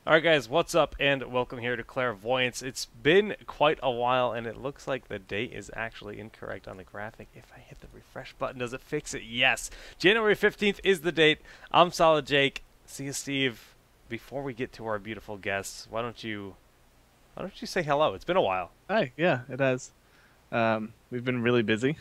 Alright guys, what's up and welcome here to Clairvoyance. It's been quite a while and it looks like the date is actually incorrect on the graphic. If I hit the refresh button, does it fix it? Yes. January 15th is the date. I'm Solid Jake. See you, Steve. Before we get to our beautiful guests, why don't you say hello? It's been a while. Hi, yeah, it has. We've been really busy.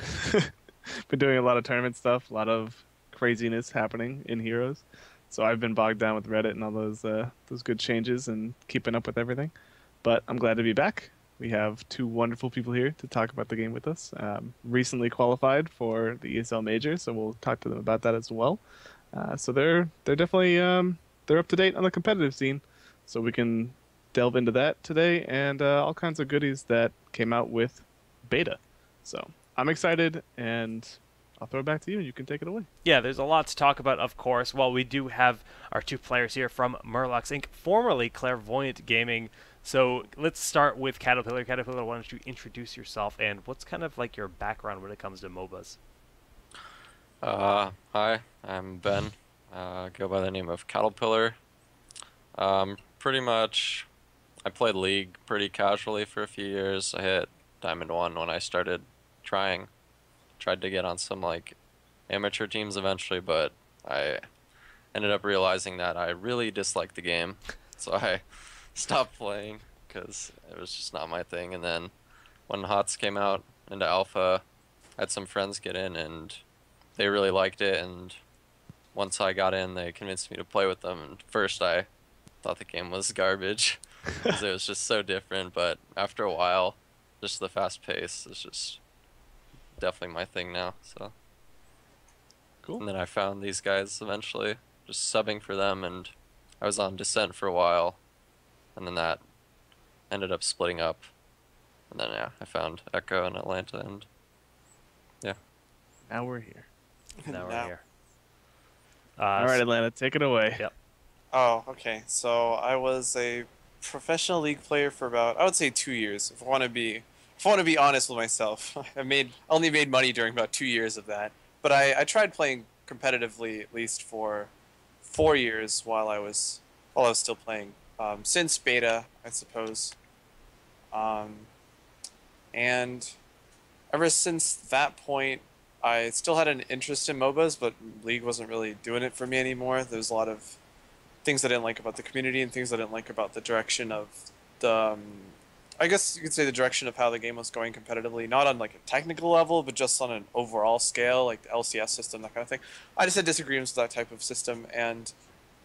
Been doing a lot of tournament stuff, a lot of craziness happening in Heroes. So I've been bogged down with Reddit and all those good changes and keeping up with everything. But I'm glad to be back. We have two wonderful people here to talk about the game with us. Recently qualified for the ESL Major, so we'll talk to them about that as well. So they're definitely they're up to date on the competitive scene, so we can delve into that today and all kinds of goodies that came out with beta. So I'm excited, and I'll throw it back to you, and you can take it away. Yeah, there's a lot to talk about, of course. Well, we do have our two players here from Murlocs Inc., formerly Clairvoyant Gaming. So let's start with Cattlepillar. Cattlepillar, why don't you introduce yourself and what's kind of like your background when it comes to MOBAs? Hi, I'm Ben. Go by the name of Cattlepillar. Pretty much, I played League pretty casually for a few years. I hit Diamond 1 when I started trying. Tried to get on some like amateur teams eventually, but I ended up realizing that I really disliked the game. So I stopped playing because it was just not my thing. And then when HOTS came out into alpha, I had some friends get in and they really liked it, and once I got in, they convinced me to play with them. And first, I thought the game was garbage because it was just so different. But after a while, just the fast pace is just definitely my thing now. So, Cool. and then I found these guys eventually, just subbing for them, and I was on Descent for a while, and then that ended up splitting up, and then yeah, I found Echo in Atlanta, and yeah. Now we're here. Now we're Now. here. All right, Atlanta, take it away. Yep. Oh, okay. So I was a professional league player for about, I would say, 2 years. If I want to be honest with myself, only made money during about 2 years of that. But I tried playing competitively at least for 4 years while I was still playing. Since beta, I suppose. Um, and ever since that point, I still had an interest in MOBAs, but League wasn't really doing it for me anymore. There's a lot of things I didn't like about the community and things I didn't like about the direction of the, I guess you could say the direction of how the game was going competitively, not on like a technical level, but just on an overall scale, like the LCS system, that kind of thing. I just had disagreements with that type of system, and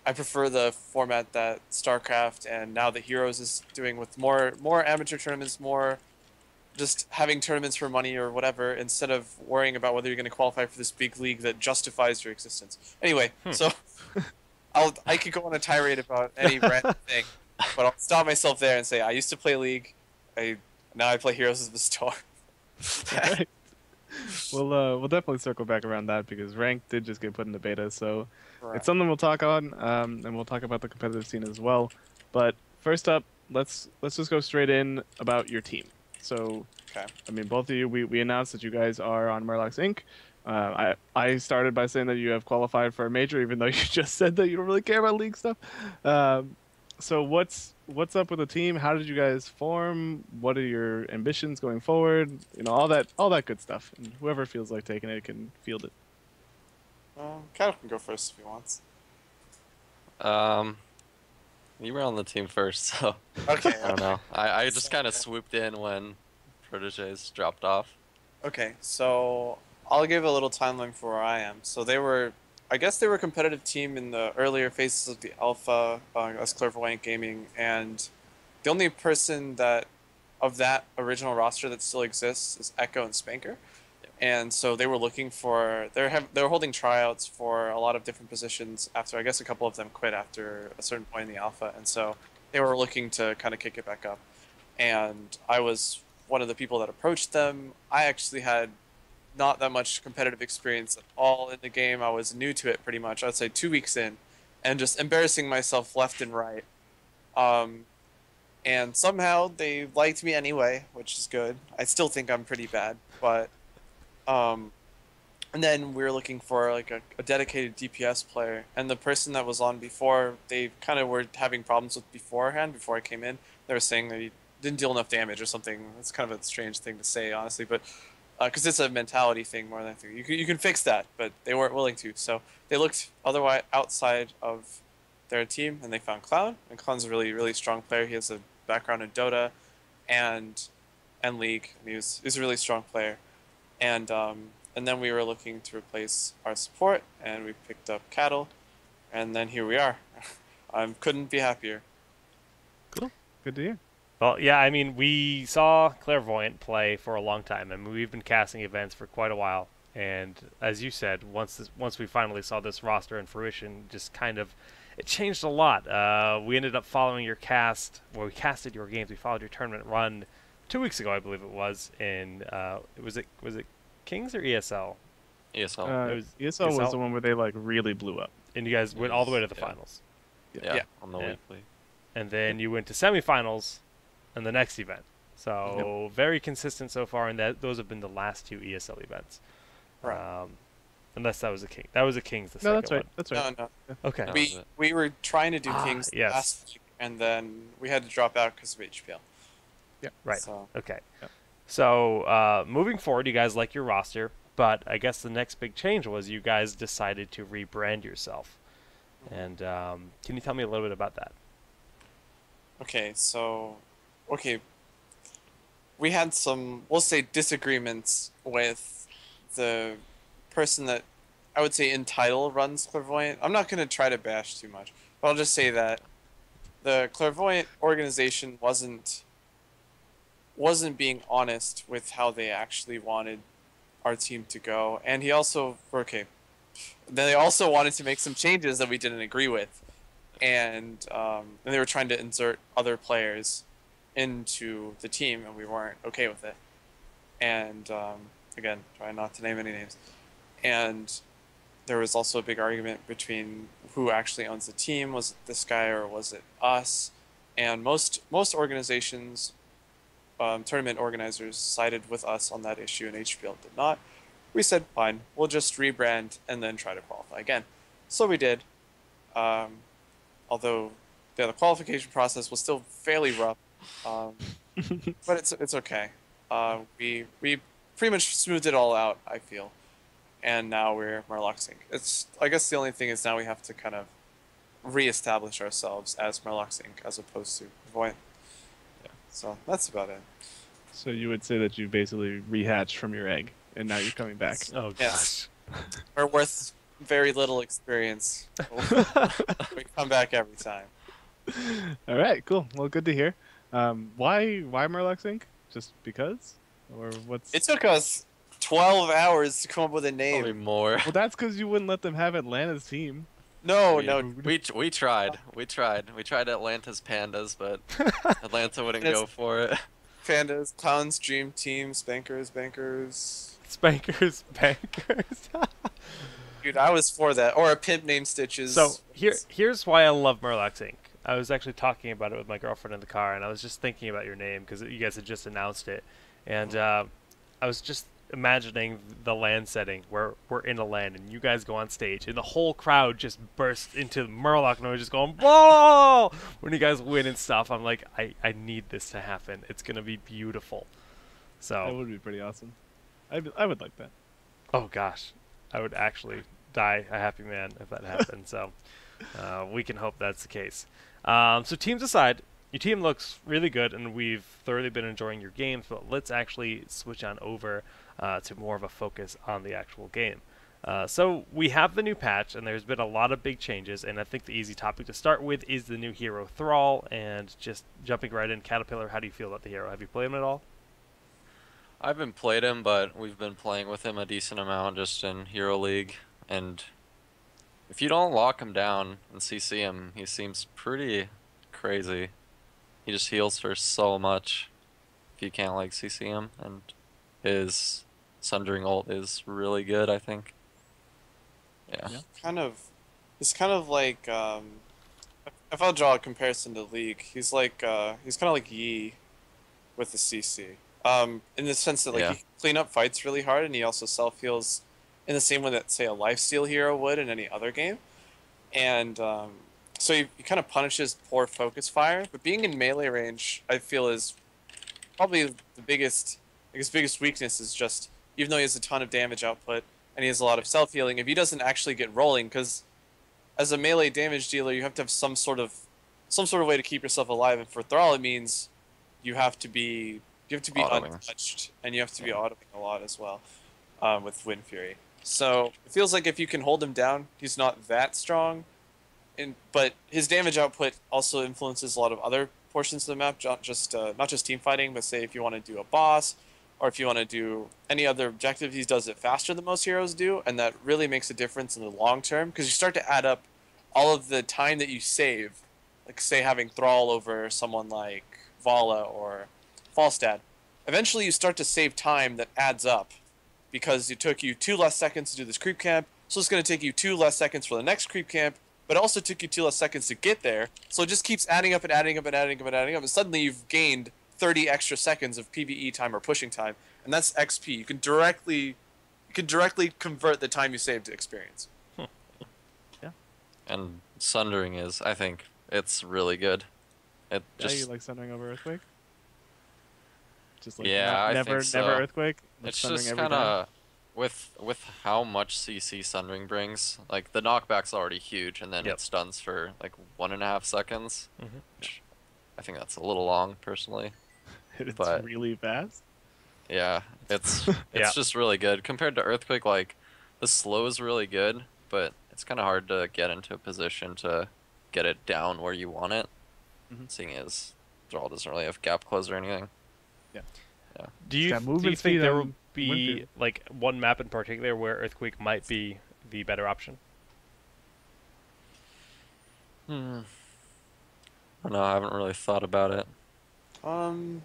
I prefer the format that StarCraft and now the Heroes is doing, with more amateur tournaments, more just having tournaments for money or whatever, instead of worrying about whether you're going to qualify for this big league that justifies your existence. Anyway, so I could go on a tirade about any random thing, but I'll stop myself there and say I used to play League. Now I play Heroes of the Storm. All right. We'll definitely circle back around that because rank did just get put into beta, so it's Right. something we'll talk on, and we'll talk about the competitive scene as well. But first up, let's just go straight in about your team. So, Okay. I mean, both of you, we announced that you guys are on Murlocs Inc. I started by saying that you have qualified for a major, even though you just said that you don't really care about league stuff. So what's up with the team? How did you guys form? What are your ambitions going forward? You know, all that good stuff. And whoever feels like taking it can field it. Kyle can go first if he wants. Um, you were on the team first, so Okay. I don't know. I just kind of swooped in when Proteges dropped off. Okay, so I'll give a little timeline for where I am. So I guess they were a competitive team in the earlier phases of the alpha, as Clairvoyant Gaming, and the only person of that original roster that still exists is Echo and Spanker. And so they were looking for, they were holding tryouts for a lot of different positions after, I guess a couple of them quit after a certain point in the alpha, and so they were looking to kind of kick it back up. And I was one of the people that approached them. I actually had not that much competitive experience at all in the game. I was new to it pretty much. I'd say 2 weeks in, and just embarrassing myself left and right. Um, and somehow they liked me anyway, which is good. I still think I'm pretty bad, but um, And then we were looking for like a dedicated DPS player, and the person that was on before, they kind of were having problems with beforehand. Before I came in, they were saying that he didn't deal enough damage or something. That's kind of a strange thing to say, honestly, but because it's a mentality thing more than anything. You can fix that, but they weren't willing to. So they looked otherwise outside of their team, and they found Clown. And Clown's a really strong player. He has a background in Dota, and League. And he's a really strong player, and then we were looking to replace our support, and we picked up Cattle, and then here we are. I couldn't be happier. Cool. Good to hear. Well, yeah, I mean, we saw Clairvoyant play for a long time, and we've been casting events for quite a while. And as you said, once we finally saw this roster in fruition, just kind of, it changed a lot. We ended up following your cast, well, we casted your games. We followed your tournament run 2 weeks ago, I believe it was. In was it Kings or ESL? ESL. ESL was the one where they like really blew up. And you guys went all the way to the finals. Yeah, on the weekly. And then you went to semifinals in the next event. So very consistent so far, and those have been the last 2 ESL events. Right. Unless that was a King. That was a Kings. No, that's right. That's right. No. Okay. We were trying to do Kings yes. last week, and then we had to drop out because of HPL. Yeah. Right. So. Okay. Yep. So moving forward, you guys like your roster, but I guess the next big change was you guys decided to rebrand yourself. And can you tell me a little bit about that? Okay, we had some, we'll say, disagreements with the person that I would say in title runs Clairvoyant. I'm not going to try to bash too much, but I'll just say that the Clairvoyant organization wasn't being honest with how they actually wanted our team to go, and they also wanted to make some changes that we didn't agree with, and they were trying to insert other players into the team, and we weren't okay with it. And again, trying not to name any names. And there was also a big argument between who actually owns the team. Was it this guy or was it us? And most organizations, tournament organizers, sided with us on that issue, and HPL did not. We said, fine, we'll just rebrand and then try to qualify again. So we did. Although the qualification process was still fairly rough. But it's okay. We pretty much smoothed it all out, I feel, and now we're Murlocs Inc. I guess the only thing is now we have to kind of reestablish ourselves as Murlocs Inc. as opposed to Clairvoyant. Yeah. So that's about it. So you would say that you basically rehatched from your egg, and now you're coming back. Oh, gosh. Yes. We're worth very little experience. We come back every time. All right, cool. Well, good to hear. Why Murlocs Inc? Just because, or what's? It took us 12 hours to come up with a name. Probably more. Well, that's because you wouldn't let them have Atlanta's team. No. We tried. We tried Atlanta's Pandas, but Atlanta wouldn't go for it. Pandas, Clowns, Dream Team, Spankers. Spankers. Dude, I was for that. Or a pimp named Stitches. So here's why I love Murlocs Inc. I was actually talking about it with my girlfriend in the car, and I was just thinking about your name because you guys had just announced it, and I was just imagining the LAN setting where we're in a LAN and you guys go on stage and the whole crowd just bursts into Murloc noise, just going whoa when you guys win and stuff. I'm like, I need this to happen. It's gonna be beautiful. So that would be pretty awesome. I would like that. Oh gosh, I would actually die a happy man if that happened. So we can hope that's the case. So teams aside, your team looks really good, and we've thoroughly been enjoying your games, but let's actually switch on over to more of a focus on the actual game. So we have the new patch, and there's been a lot of big changes, and I think the easy topic to start with is the new hero Thrall, and just jumping right in, Cattlepillar, how do you feel about the hero? Have you played him at all? I haven't played him, but we've been playing with him a decent amount just in Hero League, and if you don't lock him down and CC him, he seems pretty crazy. He just heals for so much if you can't like CC him, and his Sundering ult is really good, I think. Yeah. It's kind of like if I'll draw a comparison to League, he's kind of like Yi with the CC. In the sense that he can clean up fights really hard, and he also self heals in the same way that, say, a lifesteal hero would in any other game. And so he kind of punishes poor focus fire. But being in melee range, I feel, is probably the biggest, his biggest weakness is just, even though he has a ton of damage output and he has a lot of self-healing, if he doesn't actually get rolling, because as a melee damage dealer, you have to have some sort of way to keep yourself alive, and for Thrall it means you have to be Autoing. untouched, and you have to be autoing a lot as well with Wind Fury. So it feels like if you can hold him down, he's not that strong, but his damage output also influences a lot of other portions of the map, not just team fighting, but say if you want to do a boss, or if you want to do any other objective, he does it faster than most heroes do, and that really makes a difference in the long term, because you start to add up all of the time that you save, like say having Thrall over someone like Vala or Falstad. Eventually you start to save time that adds up, because it took you 2 less seconds to do this creep camp, so it's going to take you 2 less seconds for the next creep camp, but it also took you 2 less seconds to get there, so it just keeps adding up and adding up and adding up and adding up, and suddenly you've gained 30 extra seconds of PvE time or pushing time, and that's XP. You can directly convert the time you saved to experience. Yeah. And Sundering is, I think, it's really good. It just, You like Sundering over Earthquake? Just like Yeah, I never think so. never Earthquake. Like it's Sundering just every kind time? of with how much CC Sundering brings. Like the knockback's already huge, and then Yep. it stuns for like 1.5 seconds. Mhm. Which I think that's a little long, personally. It's but- really fast. Yeah, it's Yeah. just really good compared to Earthquake. Like the slow is really good, but it's kind of hard to get into a position to get it down where you want it. Mhm. Seeing as Thrall doesn't really have gap close or anything. Do you, got do movement you think speed there on will be Windfield. like one map in particular where Earthquake might be the better option? I don't know. I haven't really thought about it. I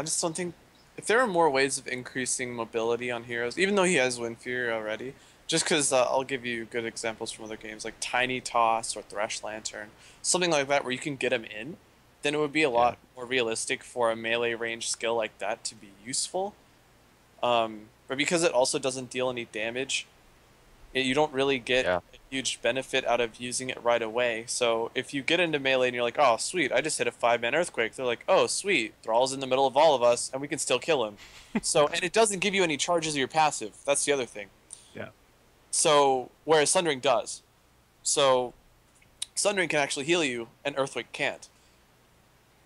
just don't think, if there are more ways of increasing mobility on heroes, even though he has Wind Fury already, just because I'll give you good examples from other games like Tiny Toss or Thresh Lantern, something like that where you can get him in, then it would be a lot more realistic for a melee range skill like that to be useful. But because it also doesn't deal any damage, you don't really get Yeah. a huge benefit out of using it right away. So if you get into melee and you're like, oh sweet, I just hit a 5-man Earthquake, they're like, oh sweet, Thrall's in the middle of all of us and we can still kill him. So, and it doesn't give you any charges of your passive. That's the other thing. Yeah. So, whereas Sundering does. So, Sundering can actually heal you and Earthquake can't.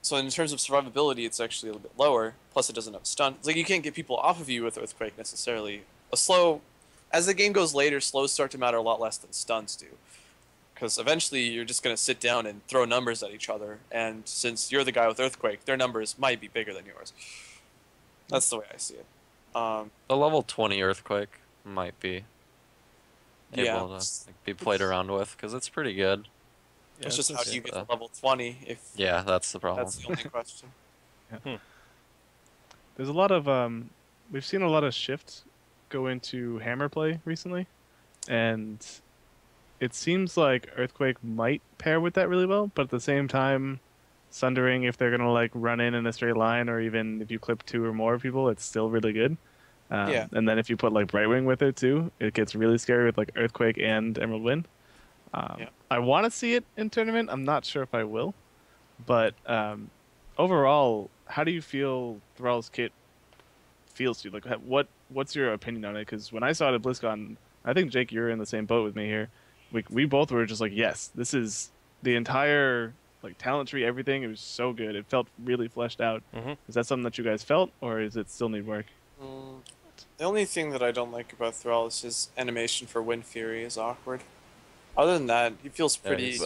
So in terms of survivability, it's actually a little bit lower. Plus, it doesn't have stun. It's like you can't get people off of you with Earthquake necessarily. A slow, as the game goes later, slows start to matter a lot less than stuns do. Because eventually, you're just going to sit down and throw numbers at each other. And since you're the guy with Earthquake, their numbers might be bigger than yours. That's the way I see it. The level 20 Earthquake might be Yeah. able to like, be played around with because it's pretty good. It's just how do you okay. get to level 20 if Yeah, that's the problem. that's the only question. There's a lot of we've seen a lot of shifts go into hammer play recently, and it seems like Earthquake might pair with that really well, but at the same time, Sundering, if they're gonna like run in a straight line, or even if you clip 2 or more people, it's still really good. Yeah. And then if you put like Brightwing with it too, it gets really scary with like Earthquake and Emerald Wind. Yeah. I want to see it in tournament. I'm not sure if I will, but overall, how do you feel Thrall's kit feels to you? Like, what's your opinion on it? Because when I saw it at BlizzCon, I think Jake, you're in the same boat with me here. We both were just like, yes, this is the entire like talent tree, everything. It was so good. It felt really fleshed out. Mhm. Is that something that you guys felt, or is it still need work? The only thing that I don't like about Thrall is his animation for Wind Fury is awkward. Other than that, he feels pretty.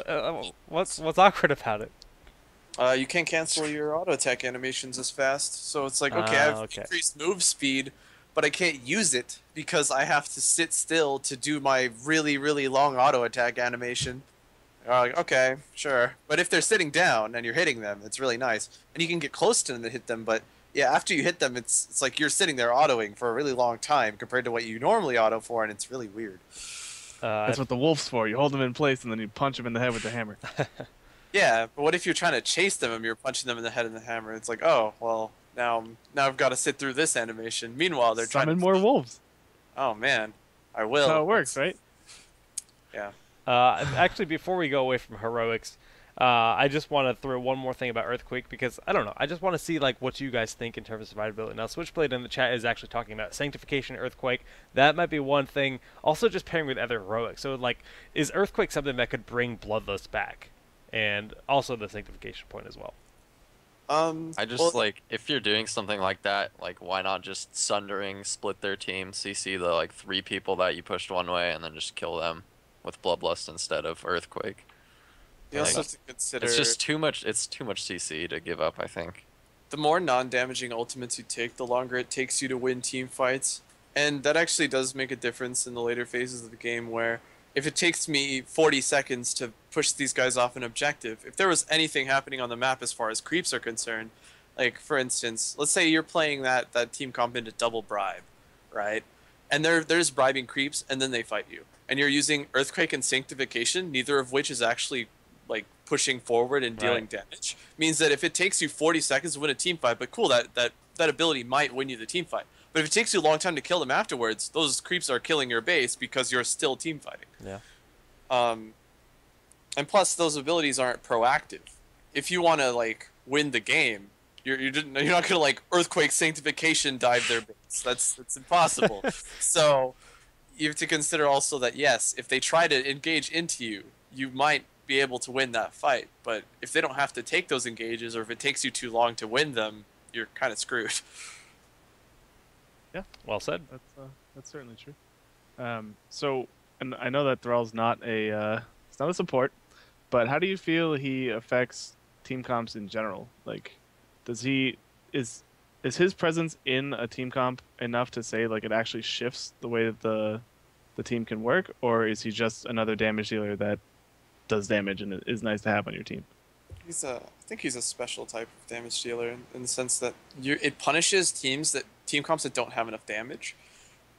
What's awkward about it? You can't cancel your auto attack animations as fast, so it's like, okay, I've okay. increased move speed, but I can't use it because I have to sit still to do my really, really long auto attack animation. Like, okay, sure. But if they're sitting down and you're hitting them, it's really nice. And you can get close to them to hit them, but yeah, after you hit them, it's like you're sitting there autoing for a really long time compared to what you normally auto for, and it's really weird. That's what the wolf's for. You hold them in place and then you punch them in the head with the hammer. Yeah, but what if you're trying to chase them and you're punching them in the head and the hammer? It's like, oh, well, now I've got to sit through this animation. Meanwhile, they're trying Summon to more wolves. Oh man, I will. That's how it works, right? Yeah. Actually, before we go away from heroics, I just want to throw one more thing about Earthquake because I don't know. I just want to see like what you guys think in terms of survivability. Now, Switchblade in the chat is actually talking about Sanctification, Earthquake. That might be one thing. Also, just pairing with other heroics. So, like, is Earthquake something that could bring Bloodlust back, and also the Sanctification point as well? I just like if you're doing something like that, like why not just Sundering, split their team, CC the like 3 people that you pushed one way, and then just kill them with Bloodlust instead of Earthquake. You also have to consider It's just too much. It's too much CC to give up, I think. the more non-damaging ultimates you take, the longer it takes you to win team fights, and that actually does make a difference in the later phases of the game. Where if it takes me 40 seconds to push these guys off an objective, if there was anything happening on the map as far as creeps are concerned, like for instance, let's say you're playing that team comp into double bribe, right? And there's bribing creeps, and then they fight you, and you're using Earthquake and Sanctification, neither of which is actually like pushing forward and dealing damage, means that if it takes you 40 seconds to win a team fight, but cool, that ability might win you the team fight. But if it takes you a long time to kill them afterwards, those creeps are killing your base because you're still team fighting. Yeah. And plus, those abilities aren't proactive. If you want to like win the game, you're not gonna like Earthquake Sanctification dive their base. That's impossible. So you have to consider also that yes, if they try to engage into you, you might be able to win that fight. But if they don't have to take those engages, or if it takes you too long to win them, you're kind of screwed. Yeah, Well said. that's certainly true. So, and I know that Thrall's not it's not a support, but how do you feel he affects team comps in general? Like, is his presence in a team comp enough to say like it actually shifts the way that the team can work, or is he just another damage dealer that does damage and is nice to have on your team? I think he's a special type of damage dealer in the sense that it punishes team comps that don't have enough damage,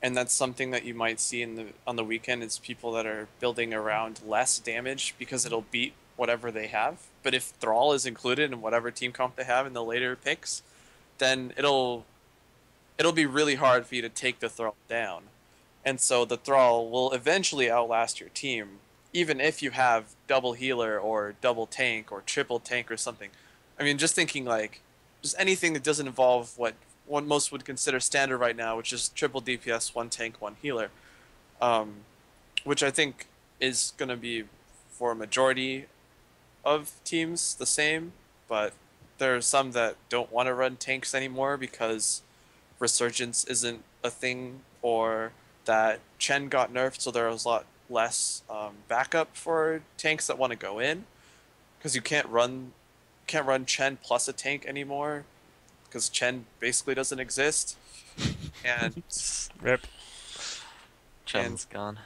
and that's something that you might see on the weekend is people that are building around less damage because it'll beat whatever they have. But if Thrall is included in whatever team comp they have in the later picks, then it'll be really hard for you to take the Thrall down, and so the Thrall will eventually outlast your team, even if you have double healer or double tank or triple tank or something. I mean, just thinking like just anything that doesn't involve what one most would consider standard right now, which is triple DPS, 1 tank, 1 healer, which I think is going to be for a majority of teams the same, but there are some that don't want to run tanks anymore because Resurgence isn't a thing, or that Chen got nerfed, so there was a lot less backup for tanks that want to go in, because you can't run Chen plus a tank anymore because Chen basically doesn't exist. And Rip. Chen's gone,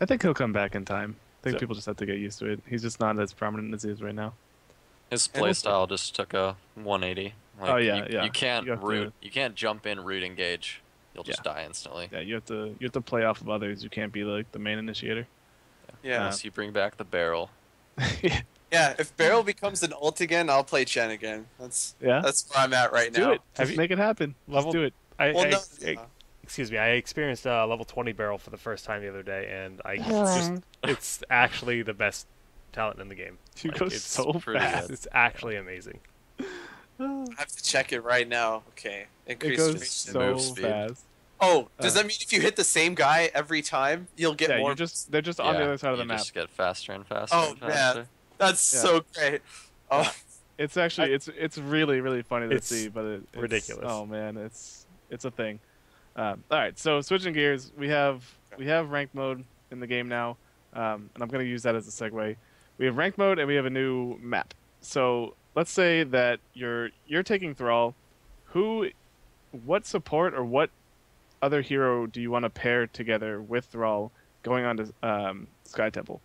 I think he'll come back in time. I think So- people just have to get used to it. He's just not as prominent as he is right now. His And also- playstyle just took a 180. Like, Oh, yeah, yeah. You can't You have to- root. You can't jump in, root, engage. You'll just die instantly. Yeah, you have to play off of others. You can't be like the main initiator. yeah, Unless you bring back the barrel. yeah. If Barrel becomes an ult again, I'll play Chen again. That's Yeah, where I'm at right do now. it. Have Just you- make it happen. Level- Just do it. Well, no, Excuse me. I experienced level 20 barrel for the first time the other day, and it's actually the best talent in the game. You Like, go it's so pretty fast. good. It's actually amazing. I have to check it right now. Okay, It increase goes duration. so Move speed. fast. Oh, does that mean if you hit the same guy every time, you'll get Yeah, more? they're just on the Yeah, other side of the you map. just get faster and faster. Oh, and man. faster. That's Yeah. so great. Oh, Yeah. It's actually it's really really funny to It's see, but it's ridiculous. Oh man, it's a thing. All right, so switching gears, we have ranked mode in the game now, and I'm going to use that as a segue. We have ranked mode and we have a new map. So let's say that you're taking Thrall. What support or what other hero do you want to pair together with Thrall going on to Sky Temple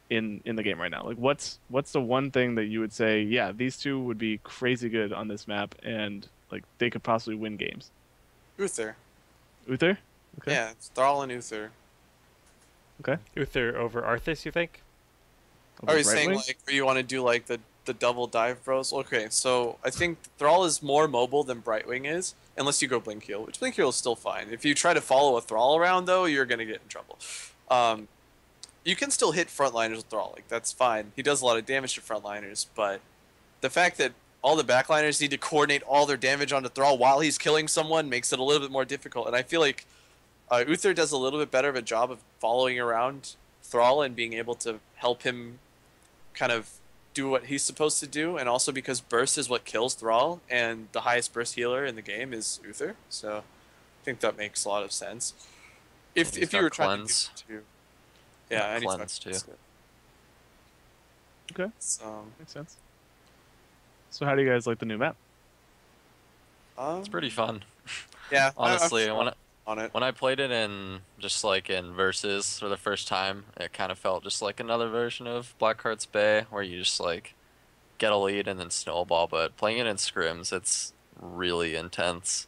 in the game right now? Like, what's the one thing that you would say, yeah, these two would be crazy good on this map, and like they could possibly win games? Uther. Uther? Okay. Yeah, it's Thrall and Uther. Okay. Uther over Arthas, you think? Over Are you Right saying Wing? like, or you want to do like the double dive bros? Okay, so I think Thrall is more mobile than Brightwing is, unless you go blink heal, which blink heal is still fine. If you try to follow a Thrall around though, you're gonna get in trouble. You can still hit frontliners with Thrall, like that's fine. He does a lot of damage to frontliners, but the fact that all the backliners need to coordinate all their damage onto Thrall while he's killing someone makes it a little bit more difficult. And I feel like Uther does a little bit better of a job of following around Thrall and being able to help him kind of do what he's supposed to do. And also because burst is what kills Thrall, and the highest burst healer in the game is Uther. So I think that makes a lot of sense. If you were trying cleanse. to yeah, and cleanse too. Okay, So, makes sense. So how do you guys like the new map? It's pretty fun. Yeah, Honestly, I'm on it. when I played it in just like in versus for the first time, it kind of felt just like another version of Blackheart's Bay, where you just like get a lead and then snowball. But playing it in scrims, it's really intense.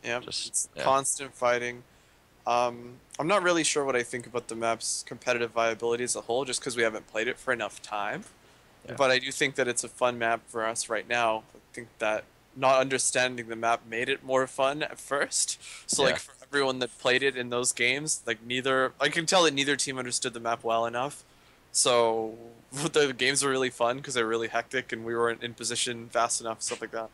Yeah, Just- it's yeah. constant fighting. I'm not really sure what I think about the map's competitive viability as a whole, just because we haven't played it for enough time. Yeah. But I do think that it's a fun map for us right now. I think that not understanding the map made it more fun at first. So like Yeah. for everyone that played it in those games, like I can tell that neither team understood the map well enough. So the games were really fun because they were really hectic and we weren't in position fast enough, stuff like that.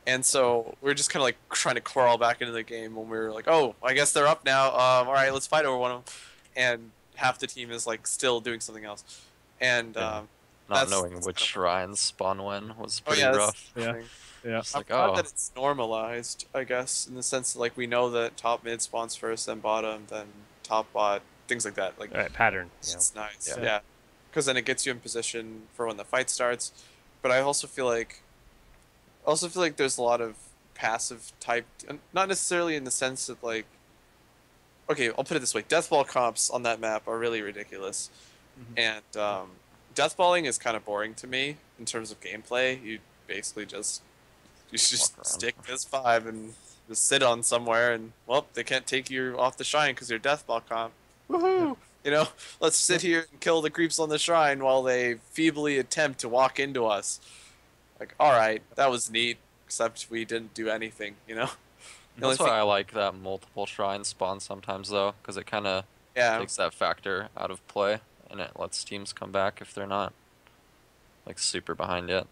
And so we were just kind of like trying to crawl back into the game when we were like, oh, I guess they're up now. All right, let's fight over one of them. And half the team is like still doing something else. And Yeah. Not that's- knowing that's which kind of- shrines spawn when was oh pretty yeah, rough. Yeah. thing. Yeah. It's I'm like, glad oh, that it's normalized, I guess, in the sense that like we know that top mid spawns first, then bottom, then top bot, things like that. Like Pattern. Yeah. it's nice, Yeah. yeah, because then it gets you in position for when the fight starts. But I also feel like there's a lot of passive type, not necessarily in the sense that like, okay, I'll put it this way: deathball comps on that map are really ridiculous, and deathballing is kind of boring to me in terms of gameplay. You basically just Walk around. stick this 5 and just sit on somewhere, and well, they can't take you off the shrine because you're deathball comp. Woohoo! You know, let's sit here and kill the creeps on the shrine while they feebly attempt to walk into us. Like, all right, that was neat, except we didn't do anything. You know. The only that's why thing- I like that multiple shrines spawn sometimes though, because it kind of yeah. takes that factor out of play, and it lets teams come back if they're not like super behind yet.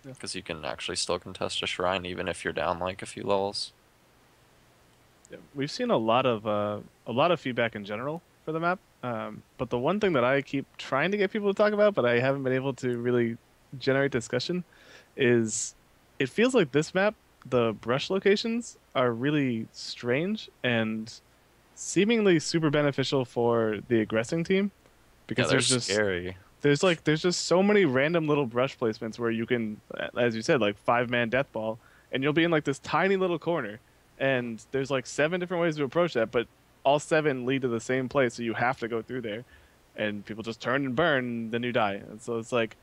Yeah. Because you can actually still contest a shrine even if you're down like a few levels. Yeah, we've seen a lot of feedback in general for the map, but the one thing that I keep trying to get people to talk about, but I haven't been able to really generate discussion, is it feels like this map, the brush locations are really strange and seemingly super beneficial for the aggressing team, because Yeah, they're there's just scary. there's just so many random little brush placements where you can, as you said, like 5-man death ball, and you'll be in like this tiny little corner, and there's like 7 different ways to approach that, but all 7 lead to the same place, so you have to go through there, and people just turn and burn, and then you die. And so it's like,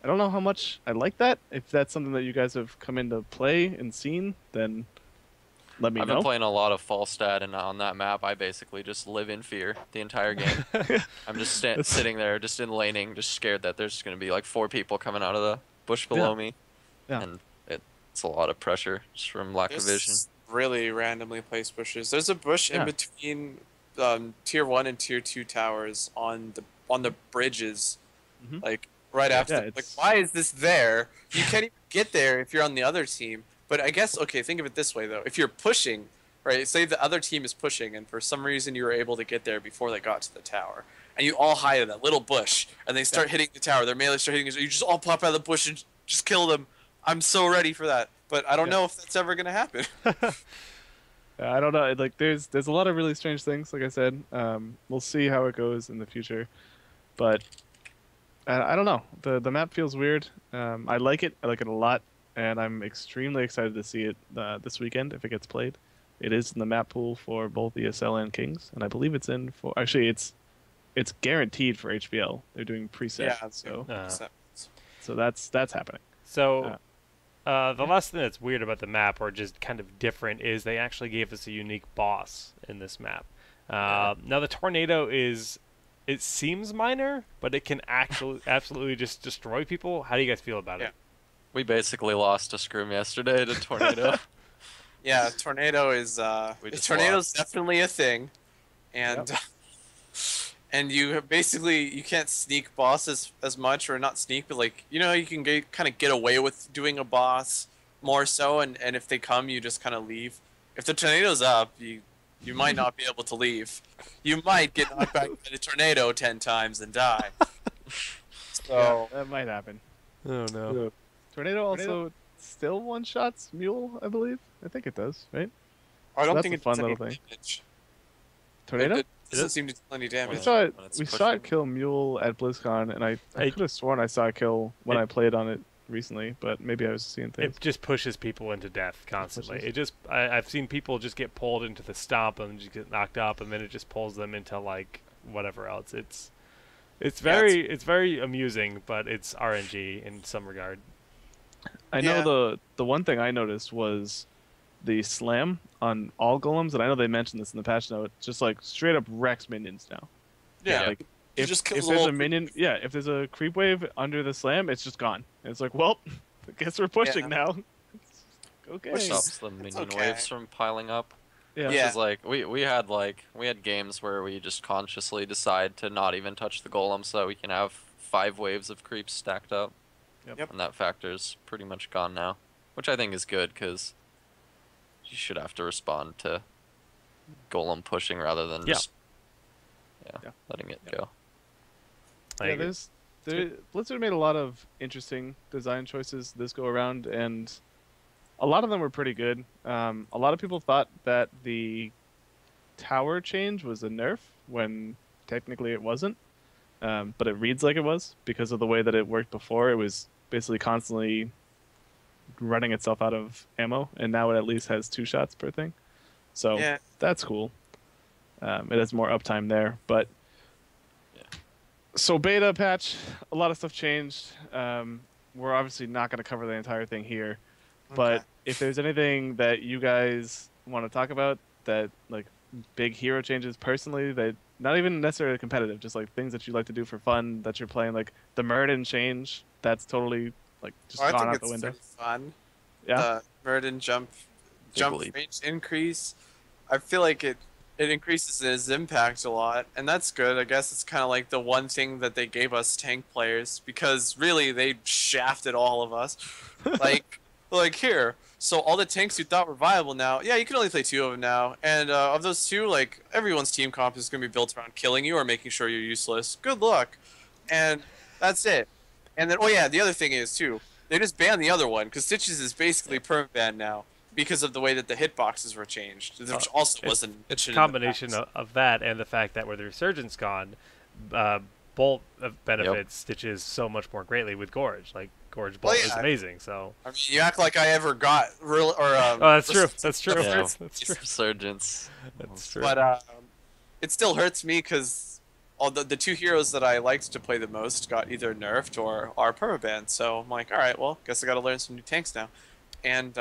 I don't know how much I like that. If that's something that you guys have come into play and seen, then let me I've know. been playing a lot of Falstad, and on that map, I basically just live in fear the entire game. I'm just sitting there, just in laning, just scared that there's going to be like 4 people coming out of the bush below Yeah. me. Yeah. And it's a lot of pressure just from lack of vision. There's really randomly placed bushes. There's a bush Yeah. in between tier 1 and tier 2 towers on the bridges, Mhm. like right after. Yeah, Like, it's- why is this there? You can't even get there if you're on the other team. But I guess, okay, think of it this way though: if you're pushing, right? Say the other team is pushing, and for some reason you were able to get there before they got to the tower, and you all hide in that little bush, and they start hitting the tower. Their melee start hitting. You just all pop out of the bush and just kill them. I'm so ready for that, but I don't know if that's ever gonna happen. I don't know. Like, there's a lot of really strange things. Like I said, we'll see how it goes in the future, but I don't know. The map feels weird. I like it. I like it a lot, and I'm extremely excited to see it this weekend if it gets played. It is in the map pool for both ESL and Kings, and I believe it's in for. Actually, it's guaranteed for HBL. They're doing preset, so that's happening. So, the last thing that's weird about the map, or just kind of different, is they actually gave us a unique boss in this map. Now, the tornado it seems minor, but it can actually absolutely just destroy people. How do you guys feel about it? We basically lost a scrim yesterday to Tornado. Yeah, tornado is We just tornado's lost. definitely a thing, and and you basically you can't sneak bosses as much, or not sneak, but like you can kind of get away with doing a boss more so, and if they come, you just kind of leave. If the tornado's up, you might not be able to leave. You might get knocked back by the tornado 10 times and die. So that might happen. Oh no. Tornado also still one-shots Mule, I believe. I think it does, right? I don't that's think a it fun does any little thing. damage. Tornado? It doesn't seem to do any We damage. saw it. When it's We saw it pushing. kill Mule at BlizzCon, and I Hey. could have sworn I saw it kill when It- I played on it recently, but maybe I was seeing things. It just pushes people into death constantly. pushes. I've seen people just get pulled into the stomp and just get knocked up, and then it just pulls them into like whatever else. It's it's very amusing, but it's RNG in some regard. I know the one thing I noticed was the slam on all golems, and I know they mentioned this in the patch note. Just like straight up wrecks minions now. Yeah, Like you if, just kill if the there's whole a minion, if there's a creep wave under the slam, it's just gone. And it's like, well, I guess we're pushing now. Okay. Which Stops the minion okay. waves from piling up. Yeah. Which Yeah. is like we had games where we just consciously decide to not even touch the golem so that we can have 5 waves of creeps stacked up. Yep. And that factor's pretty much gone now, which I think is good because you should have to respond to golem pushing rather than Yeah. just Yeah. letting it Yeah. go. I Yeah, agree. Blizzard made a lot of interesting design choices this go around, and a lot of them were pretty good. A lot of people thought that the tower change was a nerf when technically it wasn't, but it reads like it was because of the way that it worked before. It was basically constantly running itself out of ammo, and now it at least has 2 shots per thing. So Yeah. that's cool. It has more uptime there, but so beta patch, a lot of stuff changed. We're obviously not going to cover the entire thing here, but Okay. if there's anything that you guys want to talk about, that like big hero changes personally, that not even necessarily competitive, just like things that you like to do for fun that you're playing, like the Murden change, that's totally like just I gone think out it's the window. pretty fun. Yeah, The Murden jump leap. range increase. I feel like it increases his impact a lot, and that's good. I guess it's kind of like the one thing that they gave us tank players, because really they shafted all of us. like here, so all the tanks you thought were viable now, yeah, you can only play 2 of them now, and of those 2, like everyone's team comp is going to be built around killing you or making sure you're useless. Good luck, and that's it. And then, oh yeah, the other thing is too, they just banned the other one because Stitches is basically perma-banned now because of the way that the hitboxes were changed, which also wasn't. It's a mentioned in the combination past. of that and the fact that with the Resurgence gone, Bolt benefits Stitches so much more greatly with Gorge. Like Gorge Bolt is yeah. amazing. So I mean, you act like I ever got real or. oh, that's true. That's true. Yeah. That's true. Resurgence. That's true. But it still hurts me because all the 2 heroes that I liked to play the most got either nerfed or are permabanned. So I'm like, all right, well, guess I got to learn some new tanks now, and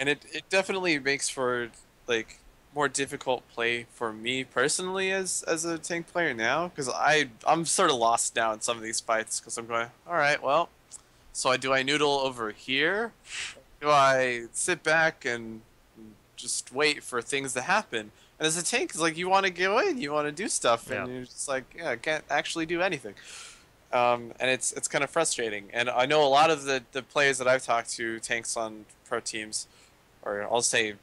it definitely makes for like more difficult play for me personally as a tank player now, because I'm sort of lost now in some of these fights because I'm going, all right, well, so do I noodle over here? Do I sit back and just wait for things to happen? And as a tank, it's like you want to go in, you want to do stuff, and Yeah. you're just like, yeah, I can't actually do anything. And it's kind of frustrating. And I know a lot of the players that I've talked to, tanks on pro teams, or I'll say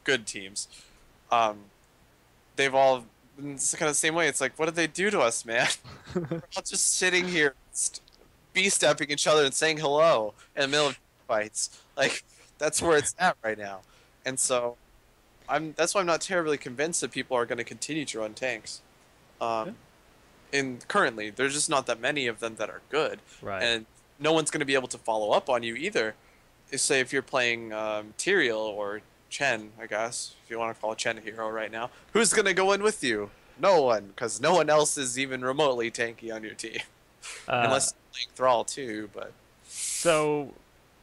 good teams, they've all been kind of the same way. It's like, what did they do to us, man? We're all just sitting here, B-stepping each other and saying hello in the middle of fights. Like, that's where it's at right now. And so, that's why I'm not terribly convinced that people are going to continue to run tanks. And currently, there's just not that many of them that are good. Right. And no one's going to be able to follow up on you either. Say if you're playing Tyrael or Chen, I guess, if you want to call Chen a hero right now, who's going to go in with you? No one, because no one else is even remotely tanky on your team. Unless you're playing Thrall too, but... So,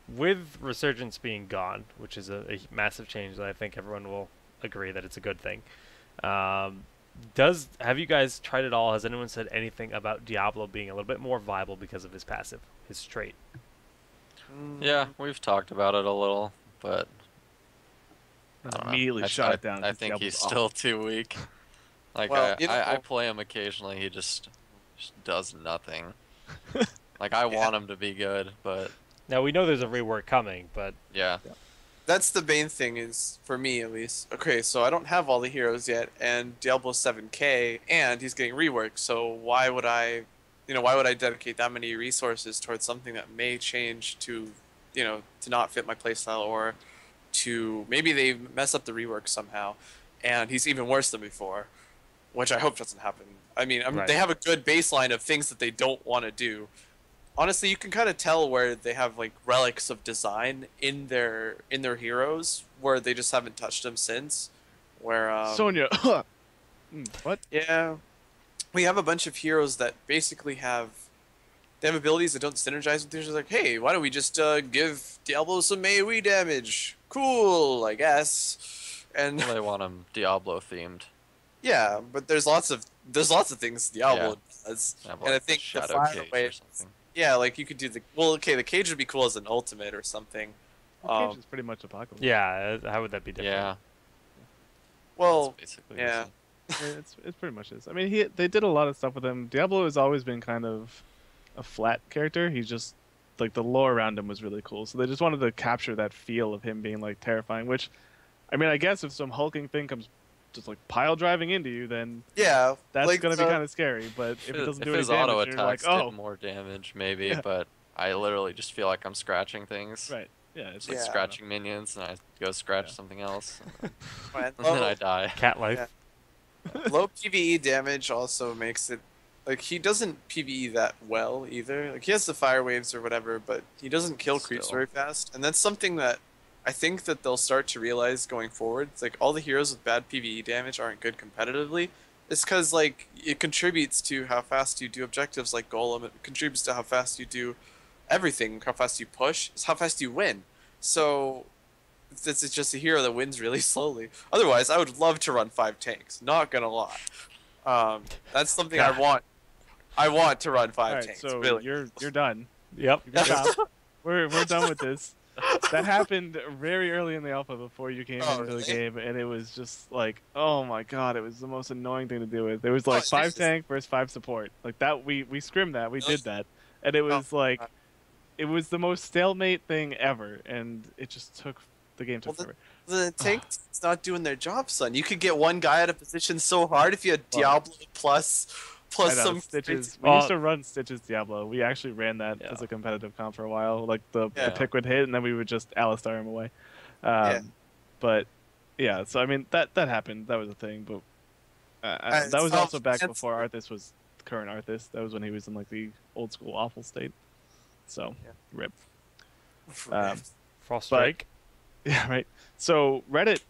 with Resurgence being gone, which is a massive change that I think everyone will agree that it's a good thing, have you guys tried it all? Has anyone said anything about Diablo being a little bit more viable because of his passive, his trait? Yeah, we've talked about it a little, but I don't know. Immediately shot it down. I 'cause think Diablo's he's awful. still too weak. Like Well, I play him occasionally. He just does nothing. Like I Yeah. want him to be good, but Now we know there's a rework coming, but yeah. That's the main thing is for me at least. Okay, so I don't have all the heroes yet, and Diablo 7K, and he's getting reworked. So why would why would I dedicate that many resources towards something that may change to, to not fit my playstyle, or to maybe they mess up the rework somehow, and he's even worse than before, which I hope doesn't happen. I mean, Right. they have a good baseline of things that they don't want to do. Honestly, you can kind of tell where they have like relics of design in their heroes, where they just haven't touched them since. Where Sonya. What? yeah, we have a bunch of heroes that basically have abilities that don't synergize with each other. Like, hey, why don't we just give Diablo some AoE damage? Cool, I guess. And Well, they want him Diablo themed. yeah, but there's lots of things Diablo does, Have, and I like, the think the Shadow final Cage way, or something. yeah, like you could do the cage would be cool as an ultimate or something. Cage is pretty much Apocalypse. yeah, how would that be different? Yeah. Well, That's basically yeah. Yeah, it's pretty much this. I mean, they did a lot of stuff with him. Diablo has always been kind of a flat character. He's just like the lore around him was really cool. So they just wanted to capture that feel of him being like terrifying. Which, I mean, I guess if some hulking thing comes just like pile driving into you, then Yeah, that's like gonna be kind of scary. But if it doesn't do any his auto damage, you're like, attacks oh, did more damage, maybe, Yeah. but I literally just feel like I'm scratching things. right, yeah, it's Like Yeah. scratching minions, and I go scratch Yeah. something else, man, and then I die. Cat life. Yeah. low PVE damage also makes it like he doesn't PVE that well either. Like he has the fire waves or whatever, but he doesn't kill creeps Still. very fast, and that's something that I think that they'll start to realize going forward. It's like all the heroes with bad PVE damage aren't good competitively. It's because like it contributes to how fast you do objectives like Golem. It contributes to how fast you do everything, how fast you push. It's how fast you win. So it's just a hero that wins really slowly. Otherwise, I would love to run 5 tanks. Not gonna lie. That's something I God. want. I want to run 5 all right. tanks. So really. you're done. Yep. You can stop. We're done with this. That happened very early in the alpha before you came into really? the game, and it was just like, oh my god, it was the most annoying thing to deal with. There was like 5 Jesus. tank versus 5 support. Like that, we scrimmed that, we did that, and it was like, it was the most stalemate thing ever, and it just took the game took Well, forever. The tank's not doing their job, son. You could get one guy out of position so hard if you had Diablo plus I know, some Stitches. Well- We used to run Stitches Diablo. We actually ran that Yeah. as a competitive comp for a while. Like the Yeah. pick would hit, and then we would just Alistar him away. Yeah. But yeah, so I mean that happened. That was a thing. But that was so- also back that's- before Arthas was current Arthas. That was when he was in like the old school awful state. So Yeah. rip. Frost but- Strike. Yeah, right. So Reddit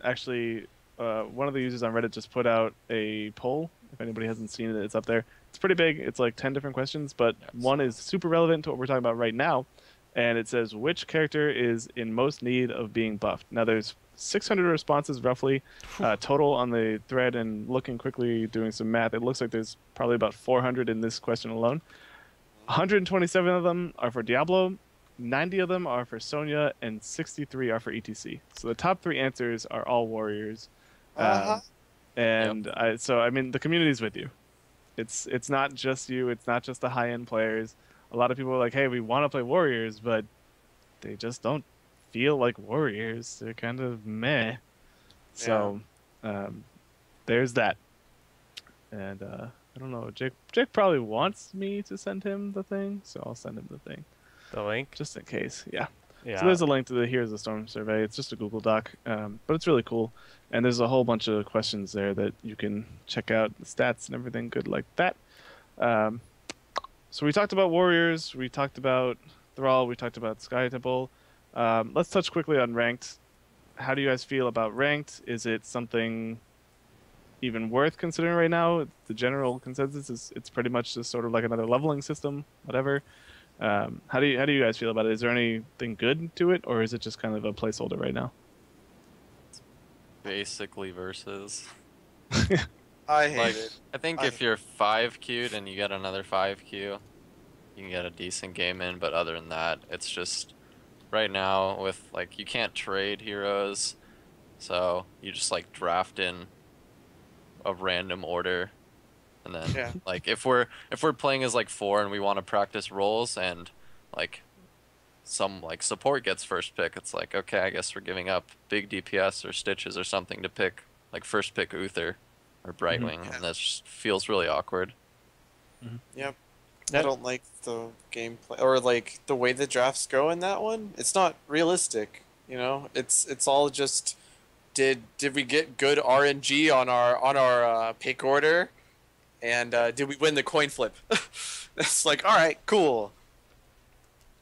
actually, one of the users on Reddit just put out a poll. If anybody hasn't seen it, it's up there. It's pretty big. It's like 10 different questions, but Yes. one is super relevant to what we're talking about right now. And it says, which character is in most need of being buffed? Now, there's 600 responses roughly total on the thread, and looking quickly, doing some math, it looks like there's probably about 400 in this question alone. 127 of them are for Diablo, 90 of them are for Sonya, and 63 are for ETC. So the top 3 answers are all warriors. Uh-huh. And I mean, the community's with you. It's not just you. It's not just the high-end players. A lot of people are like, hey, we want to play warriors, but they just don't feel like warriors. They're kind of meh. So there's that. And I don't know. Jake probably wants me to send him the thing, so I'll send him the thing The link. just in case. Yeah. Yeah. So there's a link to the Here's the Storm survey. It's just a Google Doc, but it's really cool. And there's a whole bunch of questions there that you can check out, the stats and everything good like that. So we talked about Warriors, we talked about Thrall, we talked about Sky Temple. Let's touch quickly on Ranked. How do you guys feel about Ranked? Is it something even worth considering right now? The general consensus is it's pretty much just sort of like another leveling system, whatever. How do you guys feel about it? Is there anything good to it, or is it just kind of a placeholder right now? Basically versus. I hate Like, it. I think I- if you're 5 queued and you get another 5 queue, you can get a decent game in, but other than that, it's just right now with like you can't trade heroes, So you just like draft in a random order, and then Yeah. like if we're playing as like 4 and we want to practice roles, and like some like support gets first pick, it's like, okay, I guess we're giving up big DPS or Stitches or something to pick like first pick Uther or Brightwing, Yeah. and that just feels really awkward. Yep. I Yeah. don't like the gameplay or like the way the drafts go in that one. It's not realistic, you know. It's all just did we get good RNG on our pick order, and did we win the coin flip? It's like, all right, cool.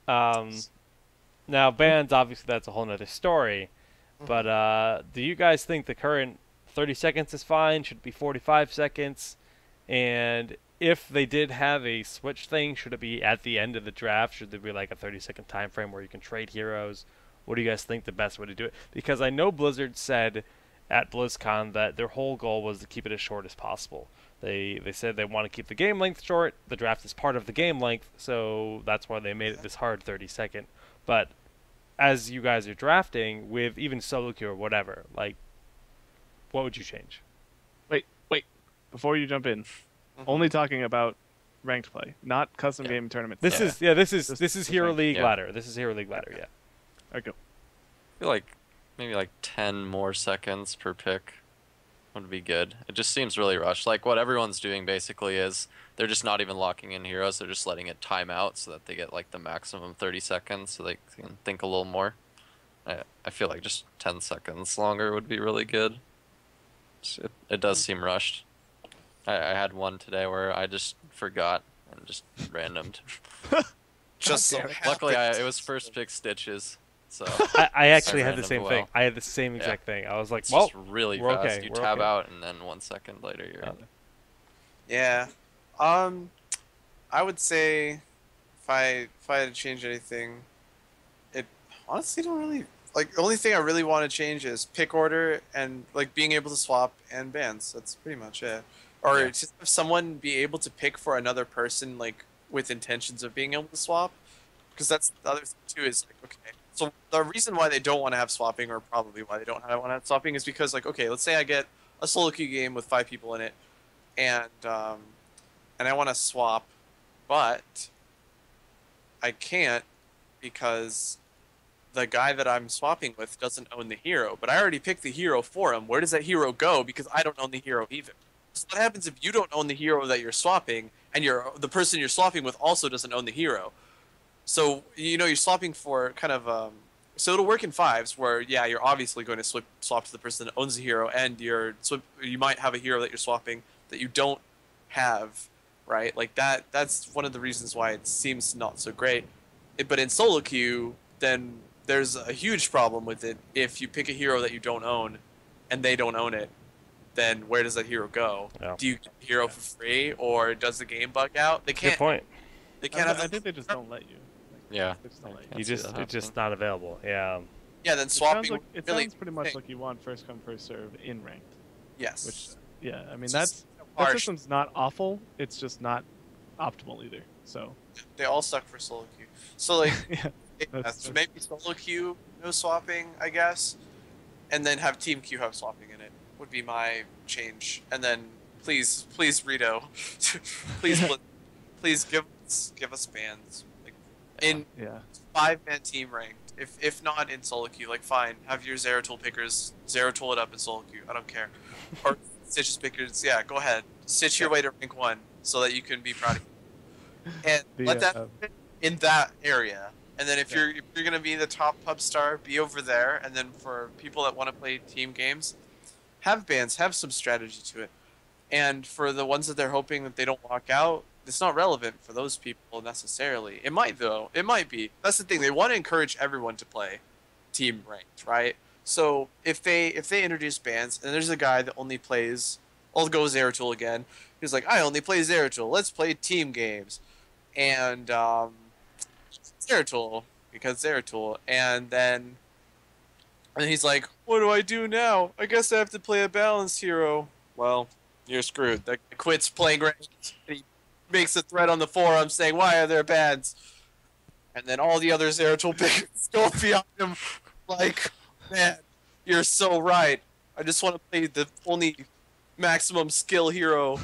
Now bans, obviously that's a whole nother story. But do you guys think the current 30 seconds is fine? Should it be 45 seconds? And if they did have a switch thing, should it be at the end of the draft? Should there be like a 30-second time frame where you can trade heroes? What do you guys think the best way to do it? Because I know Blizzard said at BlizzCon that their whole goal was to keep it as short as possible. They said they want to keep the game length short. The draft is part of the game length, so that's why they made it this hard 30-second. But as you guys are drafting with even solo queue or whatever, like, what would you change? Wait. Before you jump in, only talking about ranked play, not custom game tournaments. This is this is Hero ranked. League Yeah. ladder. This is Hero League ladder. Yeah. Alright, go. I feel like maybe like 10 more seconds per pick would be good. It just seems really rushed. Like what everyone's doing basically is they're just not even locking in heroes. They're just letting it time out so that they get like the maximum 30 seconds so they can think a little more. I feel like just 10 seconds longer would be really good. It does seem rushed. I had one today where I just forgot and just randomed. Just so Luckily, happens- it was first pick Stitches. So I actually had the random same well. thing. I had the same exact thing. I was like, it's well, just really we're fast. okay, You we're tab okay. out, and then 1 second later you're in. Yeah. I would say if I had to change anything, it honestly don't really like. The only thing I really want to change is pick order and like being able to swap and bans. That's pretty much it. Or Yeah. just have someone be able to pick for another person like with intentions of being able to swap, because that's the other thing too. Is like, okay, so the reason why they don't want to have swapping, or probably why they don't want to have swapping, is because like, okay, let's say I get a solo queue game with 5 people in it, and I want to swap, but I can't because the guy that I'm swapping with doesn't own the hero. But I already picked the hero for him. Where does that hero go? Because I don't own the hero either. So what happens if you don't own the hero that you're swapping, and the person you're swapping with also doesn't own the hero? So you're swapping for kind of so it'll work in fives where you're obviously going to swap to the person that owns the hero, and you might have a hero that you're swapping that you don't have, right? Like that's one of the reasons why it seems not so great. But in solo queue, then there's a huge problem with it. If you pick a hero that you don't own and they don't own it, then where does that hero go? Yeah. Do you get the hero for free, or does the game bug out? They can't. Good point. They can't have. I think they just don't let you. Yeah. They just don't let you. You see just that it's just happening. not available. Yeah. Yeah, then It swapping. sounds, like, it really, sounds pretty much like you want first come first serve in ranked. yes. Which, yeah, I mean It's that just harsh. system's not awful. It's just not optimal either. So They all suck for solo queue. So like, yeah, so maybe solo queue no swapping, I guess, and then have team queue have swapping in it would be my change. And then please Rito, please give us bans like in yeah. 5-man team ranked. If not in solo queue, like fine, have your Zeratul pickers Zeratul it up in solo queue. I don't care. Or Stitches pickers, yeah, go ahead. Stitch your way to rank 1 so that you can be proud of you. And let that fit in that area. And then if you're gonna be the top pub star, be over there. And then for people that want to play team games, have bans, have some strategy to it. And for the ones that they're hoping that they don't walk out, it's not relevant for those people necessarily. It might though. It might be. That's the thing. They want to encourage everyone to play team ranked, right? So if they introduce bans and there's a guy that only plays, I'll go Zeratul again. He's like, I only play Zeratul. Let's play team games, and Zeratul because Zeratul, and then he's like, what do I do now? I guess I have to play a balanced hero. Well, you're screwed. That guy quits playing ranked. He makes a thread on the forum saying, why are there bans? And then all the other Zeratul pickers go behind him like, man, You're so right. I just want to play the only maximum skill hero.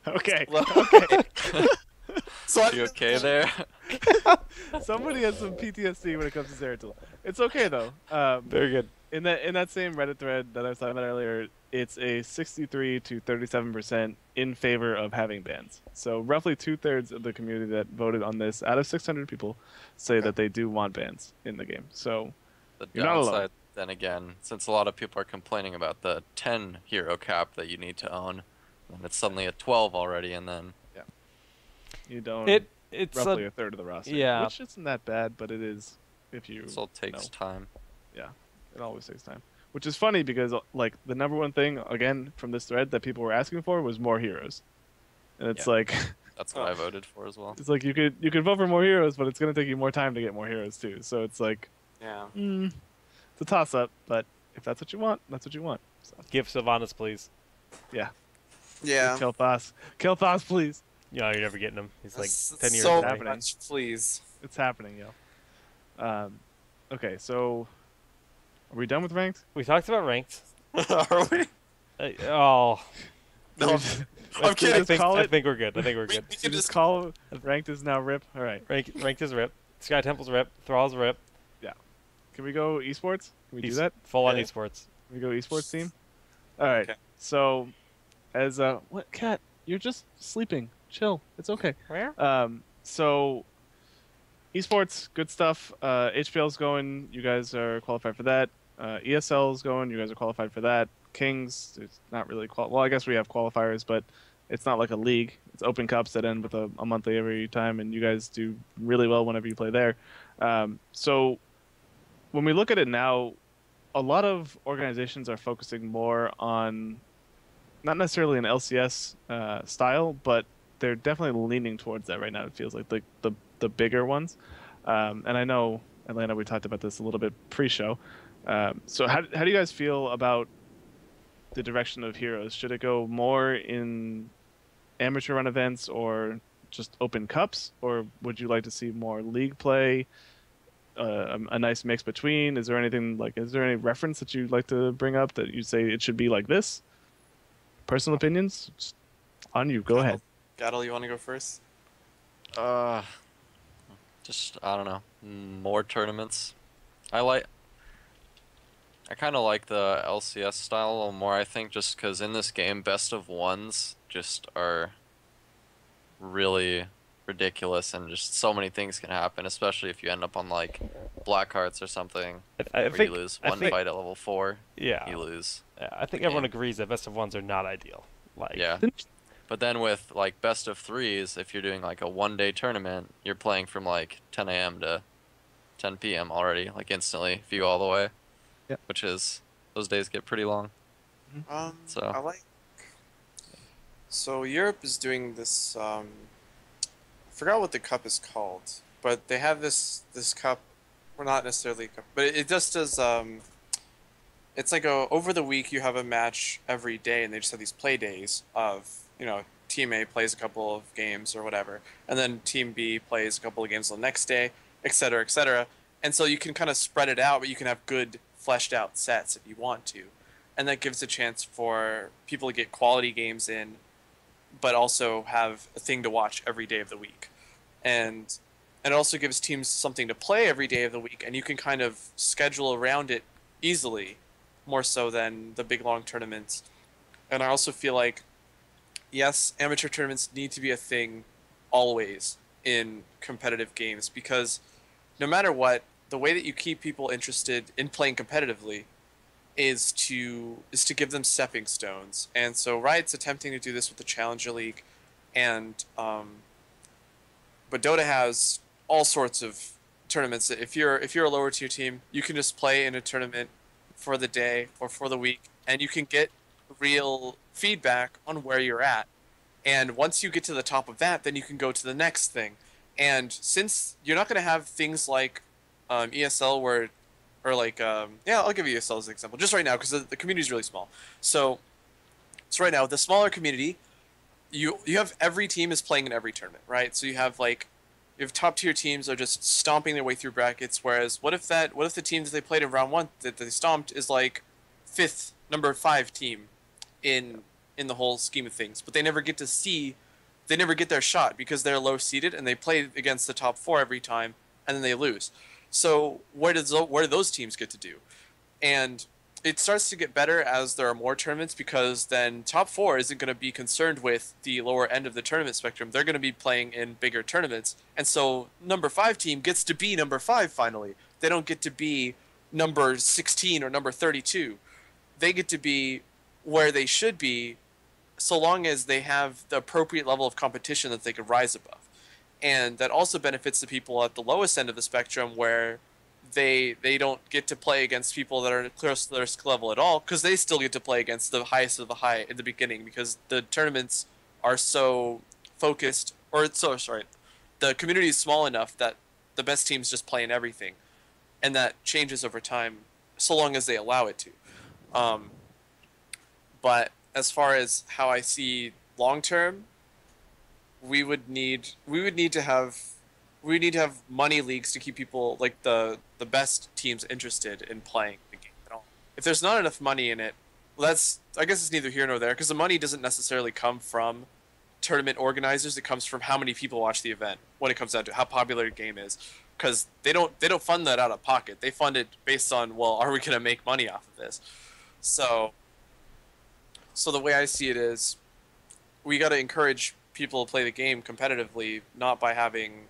Okay. Well, Okay. so You okay there? Somebody has some PTSD when it comes to Zeratul. It's okay though. Very good. In that same Reddit thread that I was talking about earlier, it's a 63 to 37% in favor of having bans. So roughly 2/3 of the community that voted on this, out of 600 people, say that they do want bans in the game. So The you're not alone. downside, then again, since a lot of people are complaining about the 10 hero cap that you need to own, and it's suddenly at 12 already, and then You don't. It's roughly a, a third of the roster. yeah. Which isn't that bad, but it is if you. it still takes know. time. Yeah, it always takes time. Which is funny because like the number one thing again from this thread that people were asking for was more heroes, and it's Yeah. like That's what I voted for as well. it's like you could vote for more heroes, but it's gonna take you more time to get more heroes too. So it's like yeah. it's a toss up. But if that's what you want, that's what you want. So Give Sylvanas, please. yeah, Yeah. kill Thas, please. No, you're never getting him. He's like That's 10 years so away. happening. much, please. It's happening, yo. Okay, so are we done with ranked? We talked about ranked. Are we? Oh, No, We I'm just- kidding. just call I it. think we're good. I think we're good. We You can just just call ranked is now rip. All right. Ranked is rip. Sky Temple's rip. Thrall's rip. Can we go esports? Can we do Es- that? Full on Yeah. esports. Can we go esports team? All right. Okay. So, as what cat? You're just sleeping. Chill. It's okay. Where? So esports, good stuff. HPL's going. You guys are qualified for that. ESL's going. You guys are qualified for that. Kings, it's not really well. I guess we have qualifiers, but it's not like a league. It's open cups that end with a monthly every time, and you guys do really well whenever you play there. So when we look at it now, a lot of organizations are focusing more on not necessarily an LCS style, but they're definitely leaning towards that right now. It feels like the bigger ones, and I know Atlanta. We talked about this a little bit pre-show. So how do you guys feel about the direction of Heroes? Should it go more in amateur run events or just open cups, or would you like to see more league play? A nice mix between. Is there anything like? Is there any reference that you'd like to bring up that you say it should be like this? Personal opinions, just on you. Go ahead. Gattle, you want to go first? Just I don't know, more tournaments. I kind of like the LCS style a little more. I think just because in this game, best of ones just are really ridiculous, and just so many things can happen, especially if you end up on like black hearts or something, I where think. you lose I one think- fight at level 4, Yeah. you lose. I think the everyone game. agrees that best of ones are not ideal. Like. Yeah. But then with like best of 3s, if you're doing like a 1-day tournament, you're playing from like 10 a.m. to 10 p.m. already, like instantly, if you go all the way. Yeah. Which is, those days get pretty long. So So- I like. So Europe is doing this. I forgot what the cup is called, but they have this cup. Well, not necessarily a cup, but it just does. It's like over the week you have a match every day, and they just have these play days of Team A plays a couple of games or whatever, and then Team B plays a couple of games the next day, etc., etc. And so you can kind of spread it out, but you can have good fleshed out sets if you want to, and that gives a chance for people to get quality games in, but also have a thing to watch every day of the week, and it also gives teams something to play every day of the week, and you can kind of schedule around it easily, more so than the big long tournaments. And I also feel like, yes, amateur tournaments need to be a thing always in competitive games, because no matter what, the way that you keep people interested in playing competitively is to give them stepping stones. And so Riot's attempting to do this with the Challenger League, and but Dota has all sorts of tournaments. If you're a lower tier team, you can just play in a tournament for the day or for the week, and you can get real feedback on where you're at. And once you get to the top of that, then you can go to the next thing. And since you're not going to have things like ESL where, or like, yeah, I'll give you ESL as an example, just right now, because the community is really small. So right now, with the smaller community, you have every team is playing in every tournament, right? So you have like if top tier teams are just stomping their way through brackets, whereas what if the team that they played in round one that they stomped is like number 5 team in the whole scheme of things, but they never get their shot because they're low seeded and they play against the top 4 every time and then they lose. So what do those teams get to do? And it starts to get better as there are more tournaments, because then top 4 isn't going to be concerned with the lower end of the tournament spectrum. They're going to be playing in bigger tournaments. And so number 5 team gets to be number 5 finally. They don't get to be number 16 or number 32. They get to be where they should be, so long as they have the appropriate level of competition that they could rise above. And that also benefits the people at the lowest end of the spectrum, where they don't get to play against people that are close to their skill level at all, because they still get to play against the highest of the high in the beginning, because the tournaments are so focused, the community is small enough that the best teams just play in everything, and that changes over time so long as they allow it to. But as far as how I see long term, we would need to have money leagues to keep people, like the best teams, interested in playing the game at all. If there's not enough money in it, well, I guess it's neither here nor there, because the money doesn't necessarily come from tournament organizers. It comes from how many people watch the event, when it comes down to how popular the game is, because they don't fund that out of pocket. They fund it based on, well, are we going to make money off of this? So the way I see it is, we got to encourage people to play the game competitively, not by having,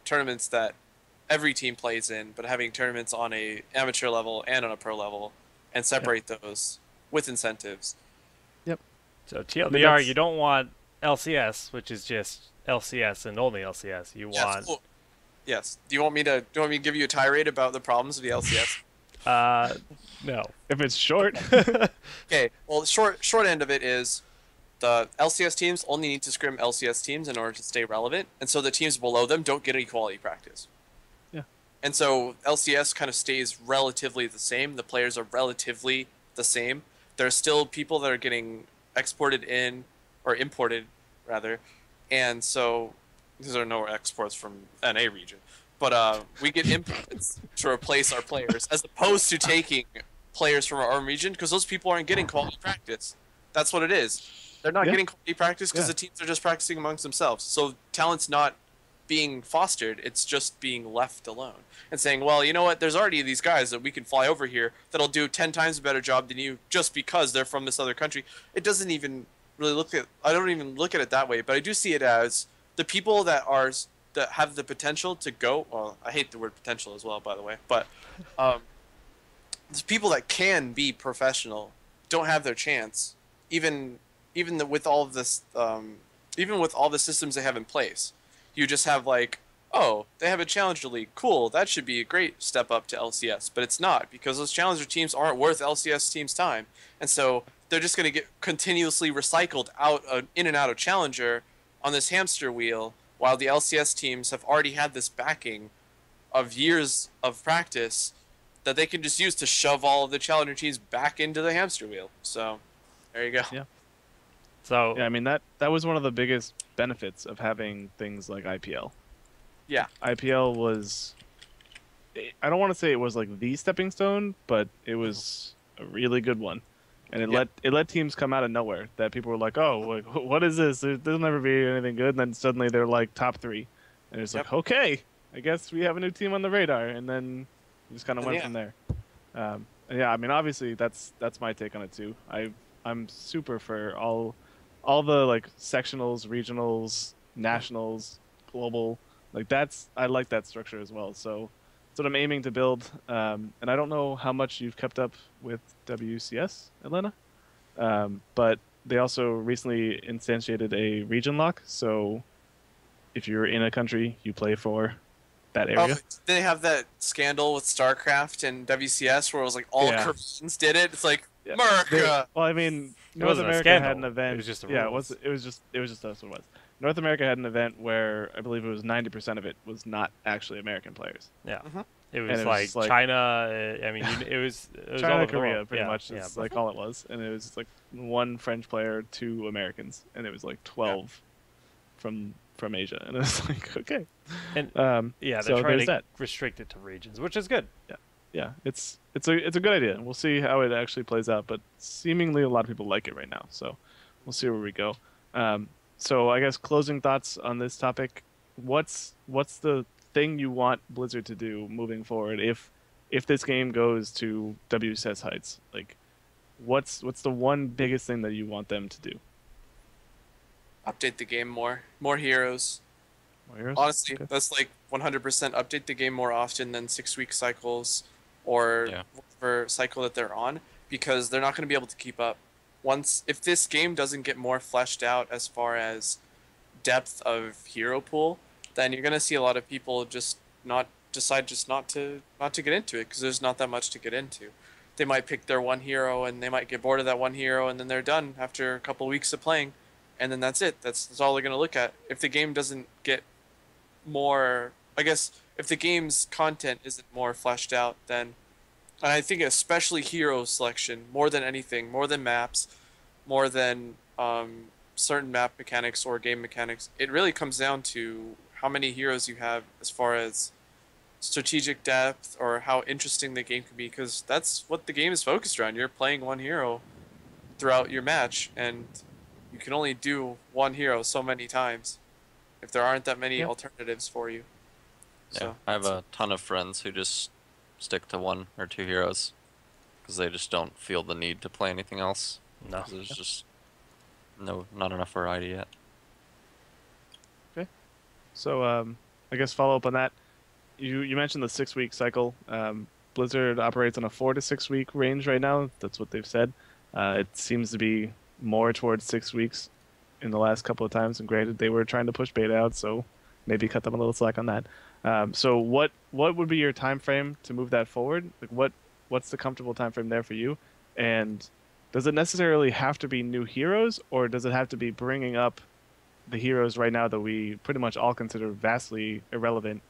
tournaments that every team plays in, but having tournaments on a amateur level and on a pro level, and separate those with incentives. Yep. So TLDR, you don't want LCS, which is just LCS and only LCS. You want... Cool. Yes. Do you want me to give you a tirade about the problems of the LCS? No. If it's short. Okay. Well, the short end of it is, the LCS teams only need to scrim LCS teams in order to stay relevant, and so the teams below them don't get any quality practice. Yeah. And so LCS kind of stays relatively the same. The players are relatively the same. There are still people that are getting exported in, or imported, rather, and so these are no exports from NA region, but we get imports to replace our players, as opposed to taking players from our own region, because those people aren't getting quality practice. That's what it is. They're not getting quality practice because the teams are just practicing amongst themselves. So talent's not being fostered, it's just being left alone. And saying, well, you know what, there's already these guys that we can fly over here that'll do 10 times a better job than you, just because they're from this other country. It doesn't even really I don't even look at it that way, but I do see it as the people that have the potential to go, well, I hate the word potential as well, by the way, but the people that can be professional don't have their chance, even with all of this, even with all the systems they have in place. You just have like, oh, they have a Challenger League. Cool, that should be a great step up to LCS. But it's not, because those Challenger teams aren't worth LCS teams' time. And so they're just going to get continuously recycled in and out of Challenger on this hamster wheel, while the LCS teams have already had this backing of years of practice that they can just use to shove all of the Challenger teams back into the hamster wheel. So there you go. Yeah. So Yeah, I mean, that was one of the biggest benefits of having things like IPL. Yeah. IPL was, I don't want to say it was like the stepping stone, but it was a really good one. And it let teams come out of nowhere that people were like, oh, like, what is this? There'll never be anything good. And then suddenly they're like top 3. And it's like, okay, I guess we have a new team on the radar. And then we just kind of went from there. And yeah, I mean, obviously that's my take on it too. I'm super for all the like sectionals, regionals, nationals, global. Like I like that structure as well. So that's what I'm aiming to build. And I don't know how much you've kept up with WCS, Atlanta, but they also recently instantiated a region lock. So if you're in a country, you play for that area. They have that scandal with StarCraft and WCS where it was like all Koreans did it. It's like, America. Well, I mean, North America had an event. It was just it was just that's what it was. North America had an event where I believe it was 90% of it was not actually American players. Yeah. It was like China. I mean, it was China, all Korea, pretty much. Is like all it was, and it was like 1 French player, 2 Americans, and it was like 12 from from Asia, and it's like okay. And yeah, they're so trying there's to that. restrict it to regions, which is good. Yeah, it's a good idea. We'll see how it actually plays out, but seemingly a lot of people like it right now. So we'll see where we go. So I guess closing thoughts on this topic. What's the thing you want Blizzard to do moving forward if this game goes to WCS heights? Like, what's the one biggest thing that you want them to do? Update the game more heroes. More heroes? Honestly, Okay. that's like 100% update the game more often than 6-week cycles or whatever cycle that they're on, because they're not going to be able to keep up. If this game doesn't get more fleshed out as far as depth of hero pool, then you're going to see a lot of people just not to get into it, because there's not that much to get into. They might pick their one hero and they might get bored of that one hero, and then they're done after a couple of weeks of playing, and then that's it. That's all they're going to look at. If the game doesn't get more, I guess, if the game's content isn't more fleshed out, then, and I think especially hero selection, more than anything, more than maps, more than certain map mechanics or game mechanics, it really comes down to how many heroes you have as far as strategic depth or how interesting the game can be, because that's what the game is focused around. You're playing one hero throughout your match, and you can only do one hero so many times if there aren't that many alternatives for you. Yeah, So I have a ton of friends who just stick to 1 or 2 heroes because they just don't feel the need to play anything else. No. 'Cause there's just not enough variety yet. Okay. So I guess follow up on that. You mentioned the 6-week cycle. Blizzard operates on a 4 to 6 week range right now. That's what they've said. It seems to be more towards 6 weeks in the last couple of times. And granted, they were trying to push beta out, so maybe cut them a little slack on that. So what would be your time frame to move that forward? Like what's the comfortable time frame there for you? And does it necessarily have to be new heroes, or does it have to be bringing up the heroes right now that we pretty much all consider vastly irrelevant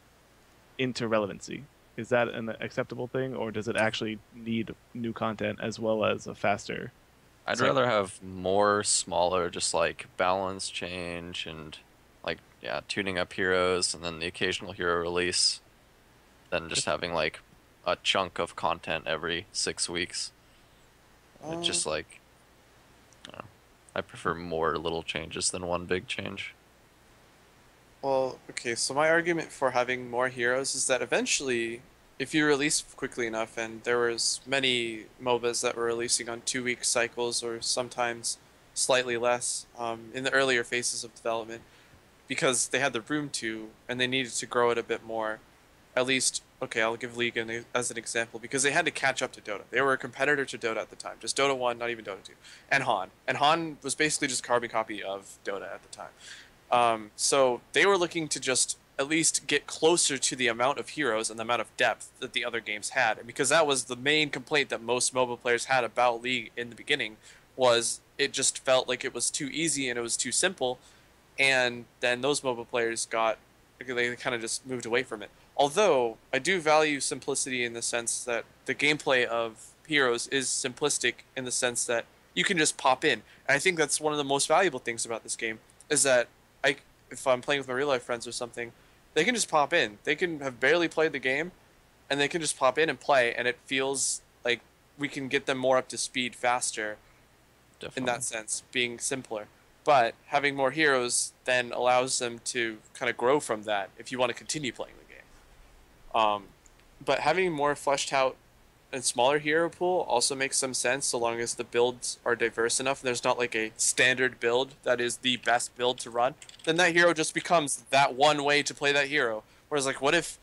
into relevancy? Is that an acceptable thing, or does it actually need new content as well as a faster? I'd cycle? rather have more smaller, just like balance change and like tuning up heroes and then the occasional hero release, than just having like a chunk of content every 6 weeks. It's just like, I prefer more little changes than one big change. Well, okay, so my argument for having more heroes is that eventually, if you release quickly enough, and there was many MOBAs that were releasing on 2-week cycles or sometimes slightly less in the earlier phases of development, because they had the room to, and they needed to grow it a bit more. At least, okay, I'll give League as an example, because they had to catch up to Dota. They were a competitor to Dota at the time, just Dota 1, not even Dota 2, and Han. And Han was basically just a carbon copy of Dota at the time. So they were looking to just at least get closer to the amount of heroes and the amount of depth that the other games had. And because that was the main complaint that most mobile players had about League in the beginning, was it just felt like it was too easy and it was too simple. And then those mobile players they kind of just moved away from it. Although I do value simplicity in the sense that the gameplay of heroes is simplistic in the sense that you can just pop in. And I think that's one of the most valuable things about this game, is that if I'm playing with my real life friends or something, they can just pop in. They can have barely played the game, and they can just pop in and play, and it feels like we can get them more up to speed faster. Definitely. In that sense, being simpler. But having more heroes then allows them to kind of grow from that if you want to continue playing the game. But having more fleshed out and smaller hero pool also makes some sense, so long as the builds are diverse enough and there's not like a standard build that is the best build to run. Then that hero just becomes that one way to play that hero. Whereas like what if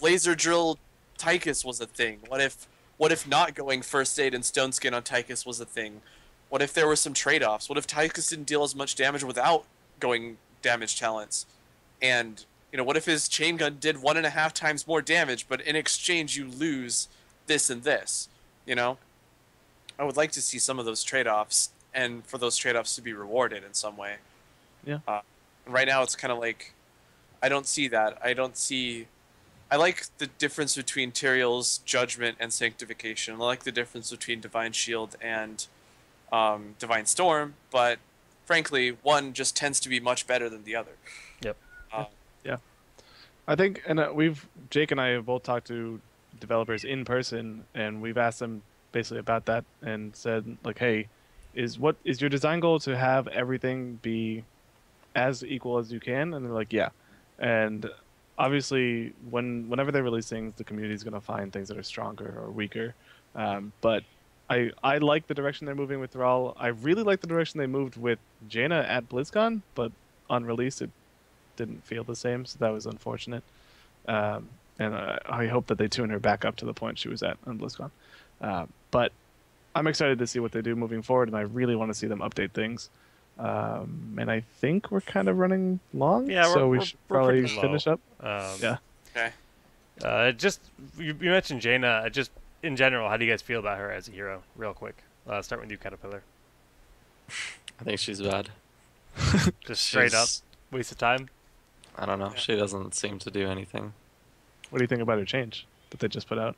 laser drill Tychus was a thing? What if not going first aid and stone skin on Tychus was a thing? What if there were some trade-offs? What if Tychus didn't deal as much damage without going damage talents? And what if his chain gun did 1.5 times more damage, but in exchange you lose this and this? I would like to see some of those trade-offs, and for those trade-offs to be rewarded in some way. Yeah. Right now it's kind of like, I don't see that. I like the difference between Tyrael's Judgment and Sanctification. I like the difference between Divine Shield and Divine Storm, but frankly, one just tends to be much better than the other. Yep. I think, and Jake and I have both talked to developers in person, and we've asked them basically about that, and said like, hey, is your design goal to have everything be as equal as you can? And they're like, yeah. And obviously, whenever they release things, the community is going to find things that are stronger or weaker. But I like the direction they're moving with Thrall. I really like the direction they moved with Jaina at BlizzCon, but on release it didn't feel the same, so that was unfortunate. And I hope that they tune her back up to the point she was at on BlizzCon. But I'm excited to see what they do moving forward, and I really want to see them update things. And I think we're kind of running long, Yeah, so we're we should probably pretty low. finish up. Yeah. Okay. Just you mentioned Jaina. Just in general, how do you guys feel about her as a hero? Real quick. Start with you, Cattlepillar. I think she's bad. Just straight up She's- waste of time. I don't know. Yeah. She doesn't seem to do anything. What do you think about her change that they just put out?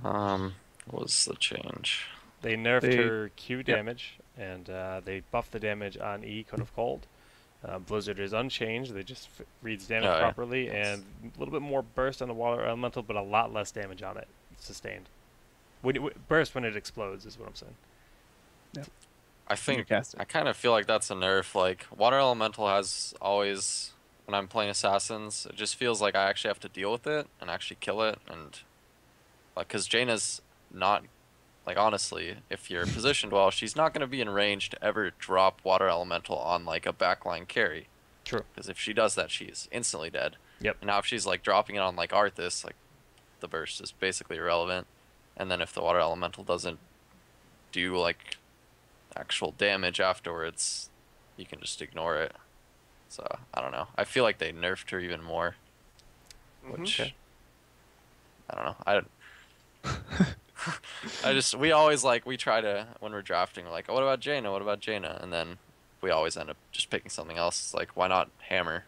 What was the change? They nerfed They- her Q damage, and they buffed the damage on E, Code of Cold. Blizzard is unchanged. They just reads damage Oh, yeah. properly, and a little bit more burst on the water elemental, but a lot less damage on it sustained. Burst when it explodes is what I'm saying. I Your think caster. I kind of feel like that's a nerf. Like water elemental has always, when I'm playing assassins, it just feels like I actually have to deal with it and actually kill it, and like because Jaina's not, like honestly, if you're positioned well, she's not going to be in range to ever drop water elemental on like a backline carry. True. Because if she does that, she's instantly dead. Yep. And now if she's like dropping it on like Arthas, like the burst is basically irrelevant. And then if the water elemental doesn't do like actual damage afterwards, you can just ignore it. So I don't know. I feel like they nerfed her even more, which Okay. I don't know. We always like, we try to, when we're drafting, we're like, oh, what about Jaina? What about Jaina? And then we always end up just picking something else. It's like, why not Hammer?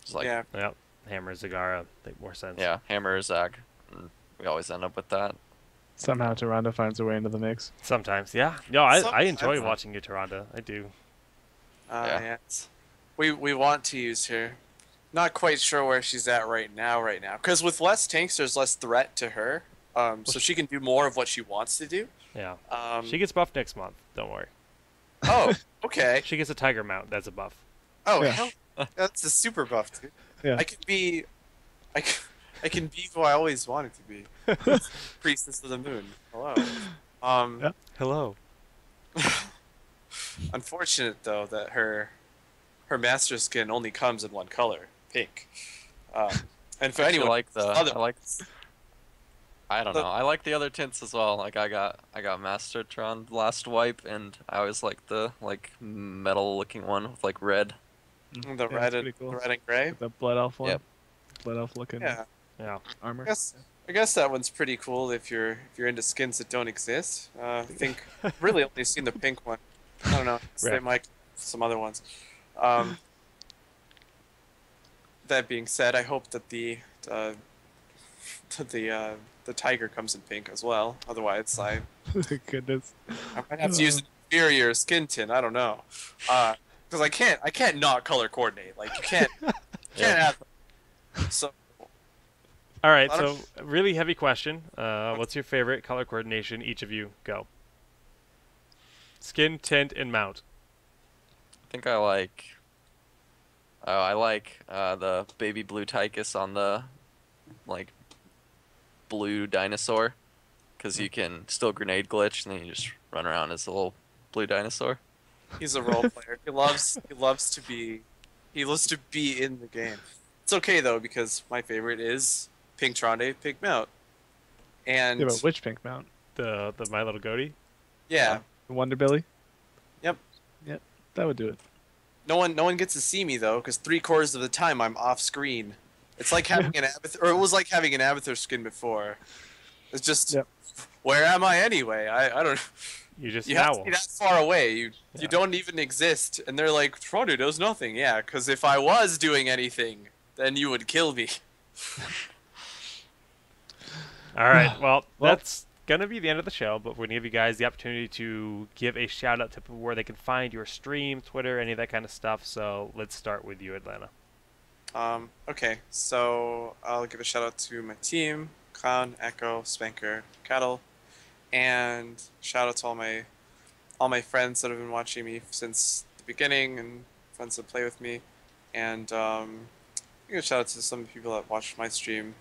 It's like, Yeah. Yep. Hammer, Zagara make more sense. yeah, Hammer or Zag. And we always end up with that. Somehow Tyrande finds her way into the mix. Sometimes, yeah. No, I enjoy Sometimes. watching you, Tyrande. I do. Yeah. Yes. We want to use her. Not quite sure where she's at right now. Because with less tanks, there's less threat to her. So she can do more of what she wants to do. Yeah. Um, She gets buffed next month. Don't worry. Oh, okay. She gets a tiger mount. That's a buff. Oh, Yeah. hell, that's a super buff, dude. Yeah. I can be who I always wanted to be. Priestess of the Moon. Hello. Yeah. Hello. Unfortunate though that her master skin only comes in one color, pink. And for I anyone, like the, other I don't know. I like the other tints as well. Like I got Master Tron last wipe, and I always like the like metal looking one with like red. the Yeah, red it's and pretty cool. the red and gray. The blood elf one. Yep. Blood elf looking Yeah, Yeah. armor. I guess that one's pretty cool if you're into skins that don't exist. I think really only seen the pink one. I don't know. They Right. might some other ones. That being said, I hope that the tiger comes in pink as well. Otherwise, I Goodness. might have to use an inferior skin tint. I don't know, because I can't not color coordinate. Like you can't have. So All right. I So, don't- really heavy question. What's your favorite color coordination? Each of you, go. Skin, tint, and mount. I think I like. Oh, I like the baby blue Tychus on the like blue dinosaur, because you can still grenade glitch and then you just run around as a little blue dinosaur. he's a role player. He loves to be in the game. It's okay though because my favorite is Pink Tronde, Pink Mount, and Yeah, but which pink mount? The My Little Goatee. yeah. The Wonder Billy? Yep. Yep. That would do it. No one gets to see me though, because 3/4 of the time I'm off screen. It's like having an Abathur, or it was like having an Abathur skin before. It's just, Yep. where am I anyway? I don't. You just You have to owl. be that far away. You Yeah. don't even exist, and they're like, Tronde does nothing. Yeah, because if I was doing anything, then you would kill me. All right. Well, Well- that's going to be the end of the show, but we're going to give you guys the opportunity to give a shout out to where they can find your stream, Twitter, any of that kind of stuff. So let's start with you, Atlanta. Okay, so I'll give a shout out to my team, Clown, Echo, Spanker, Cattle, and shout out to all my friends that have been watching me since the beginning and friends that play with me, and give a shout out to some people that watch my stream,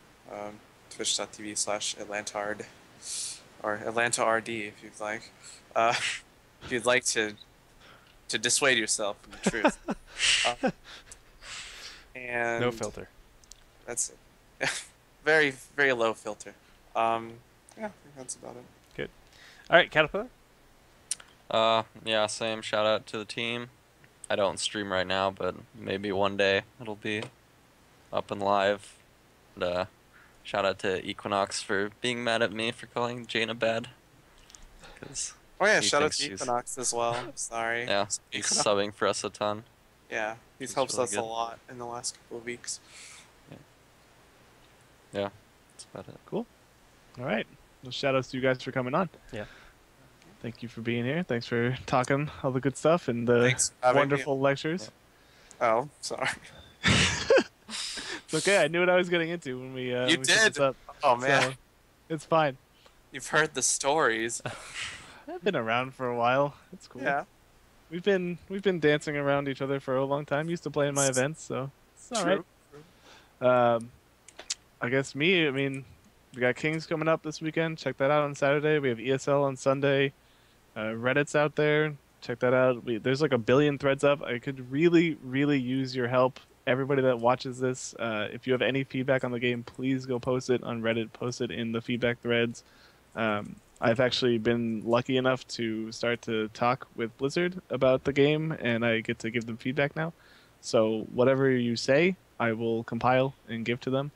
twitch.tv/AtlantaRD or AtlantaRD if you'd like. If you'd like to dissuade yourself from the truth. And No filter. That's it. Very, very low filter. Yeah, I think that's about it. Good. All right, Cattlepillar. Yeah, same. Shout out to the team. I don't stream right now, but maybe one day it'll be up and live. And, shout out to Equinox for being mad at me for calling Jaina bad. Oh yeah, he shout out thinks to she's- Equinox as well. Sorry. Yeah, he's subbing for us a ton. Yeah, he's He's helped really us a good. lot in the last couple of weeks. Yeah, that's about it. Cool. All right. Well, shout outs to you guys for coming on. Yeah. Thank you for being here. Thanks for talking all the good stuff and the Thanks for having me. wonderful lectures. Oh, sorry. It's okay. I knew what I was getting into when we. You when we set did? this up, Oh man, so it's fine. you've heard the stories. I've been around for a while. It's cool. Yeah. We've been dancing around each other for a long time. Used to play in my events, so it's all right. True. I guess I mean, we got Kings coming up this weekend. Check that out on Saturday. We have ESL on Sunday. Reddit's out there. Check that out. There's like 1 billion threads up. I could really, really use your help. Everybody that watches this, if you have any feedback on the game, please go post it on Reddit. Post it in the feedback threads. I've actually been lucky enough to start to talk with Blizzard about the game, and I get to give them feedback now. So whatever you say, I will compile and give to them.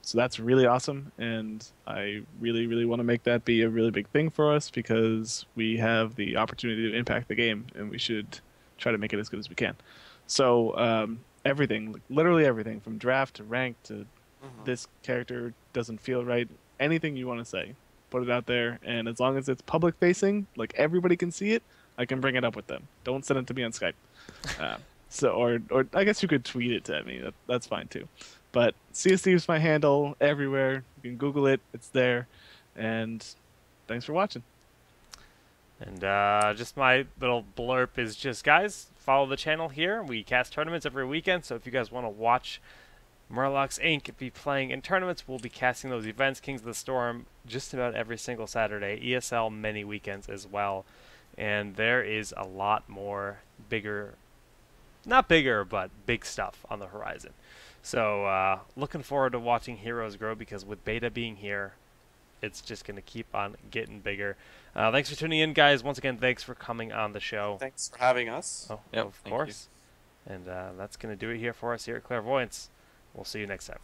So that's really awesome, and I really, really want to make that be a really big thing for us because we have the opportunity to impact the game, and we should try to make it as good as we can. So everything, literally everything, from draft to rank to this character doesn't feel right, anything you want to say, put it out there, and as long as it's public facing, like everybody can see it, I can bring it up with them. Don't send it to me on Skype. Or I guess you could tweet it to me. That's fine too. But CSD is my handle everywhere. You can Google it. It's there. And thanks for watching. And just my little blurb is just, guys, follow the channel here. We cast tournaments every weekend, so if you guys want to watch Murlocs Inc. be playing in tournaments, we'll be casting those events, Kings of the Storm, just about every single Saturday. ESL many weekends as well. And there is a lot more bigger, not bigger, but big stuff on the horizon. So looking forward to watching Heroes grow, because with beta being here, it's just going to keep on getting bigger. Thanks for tuning in, guys. Once again, thanks for coming on the show. Thanks for having us. Oh, Yep, of thank you. course. And that's going to do it here for us here at Clairvoyance. We'll see you next time.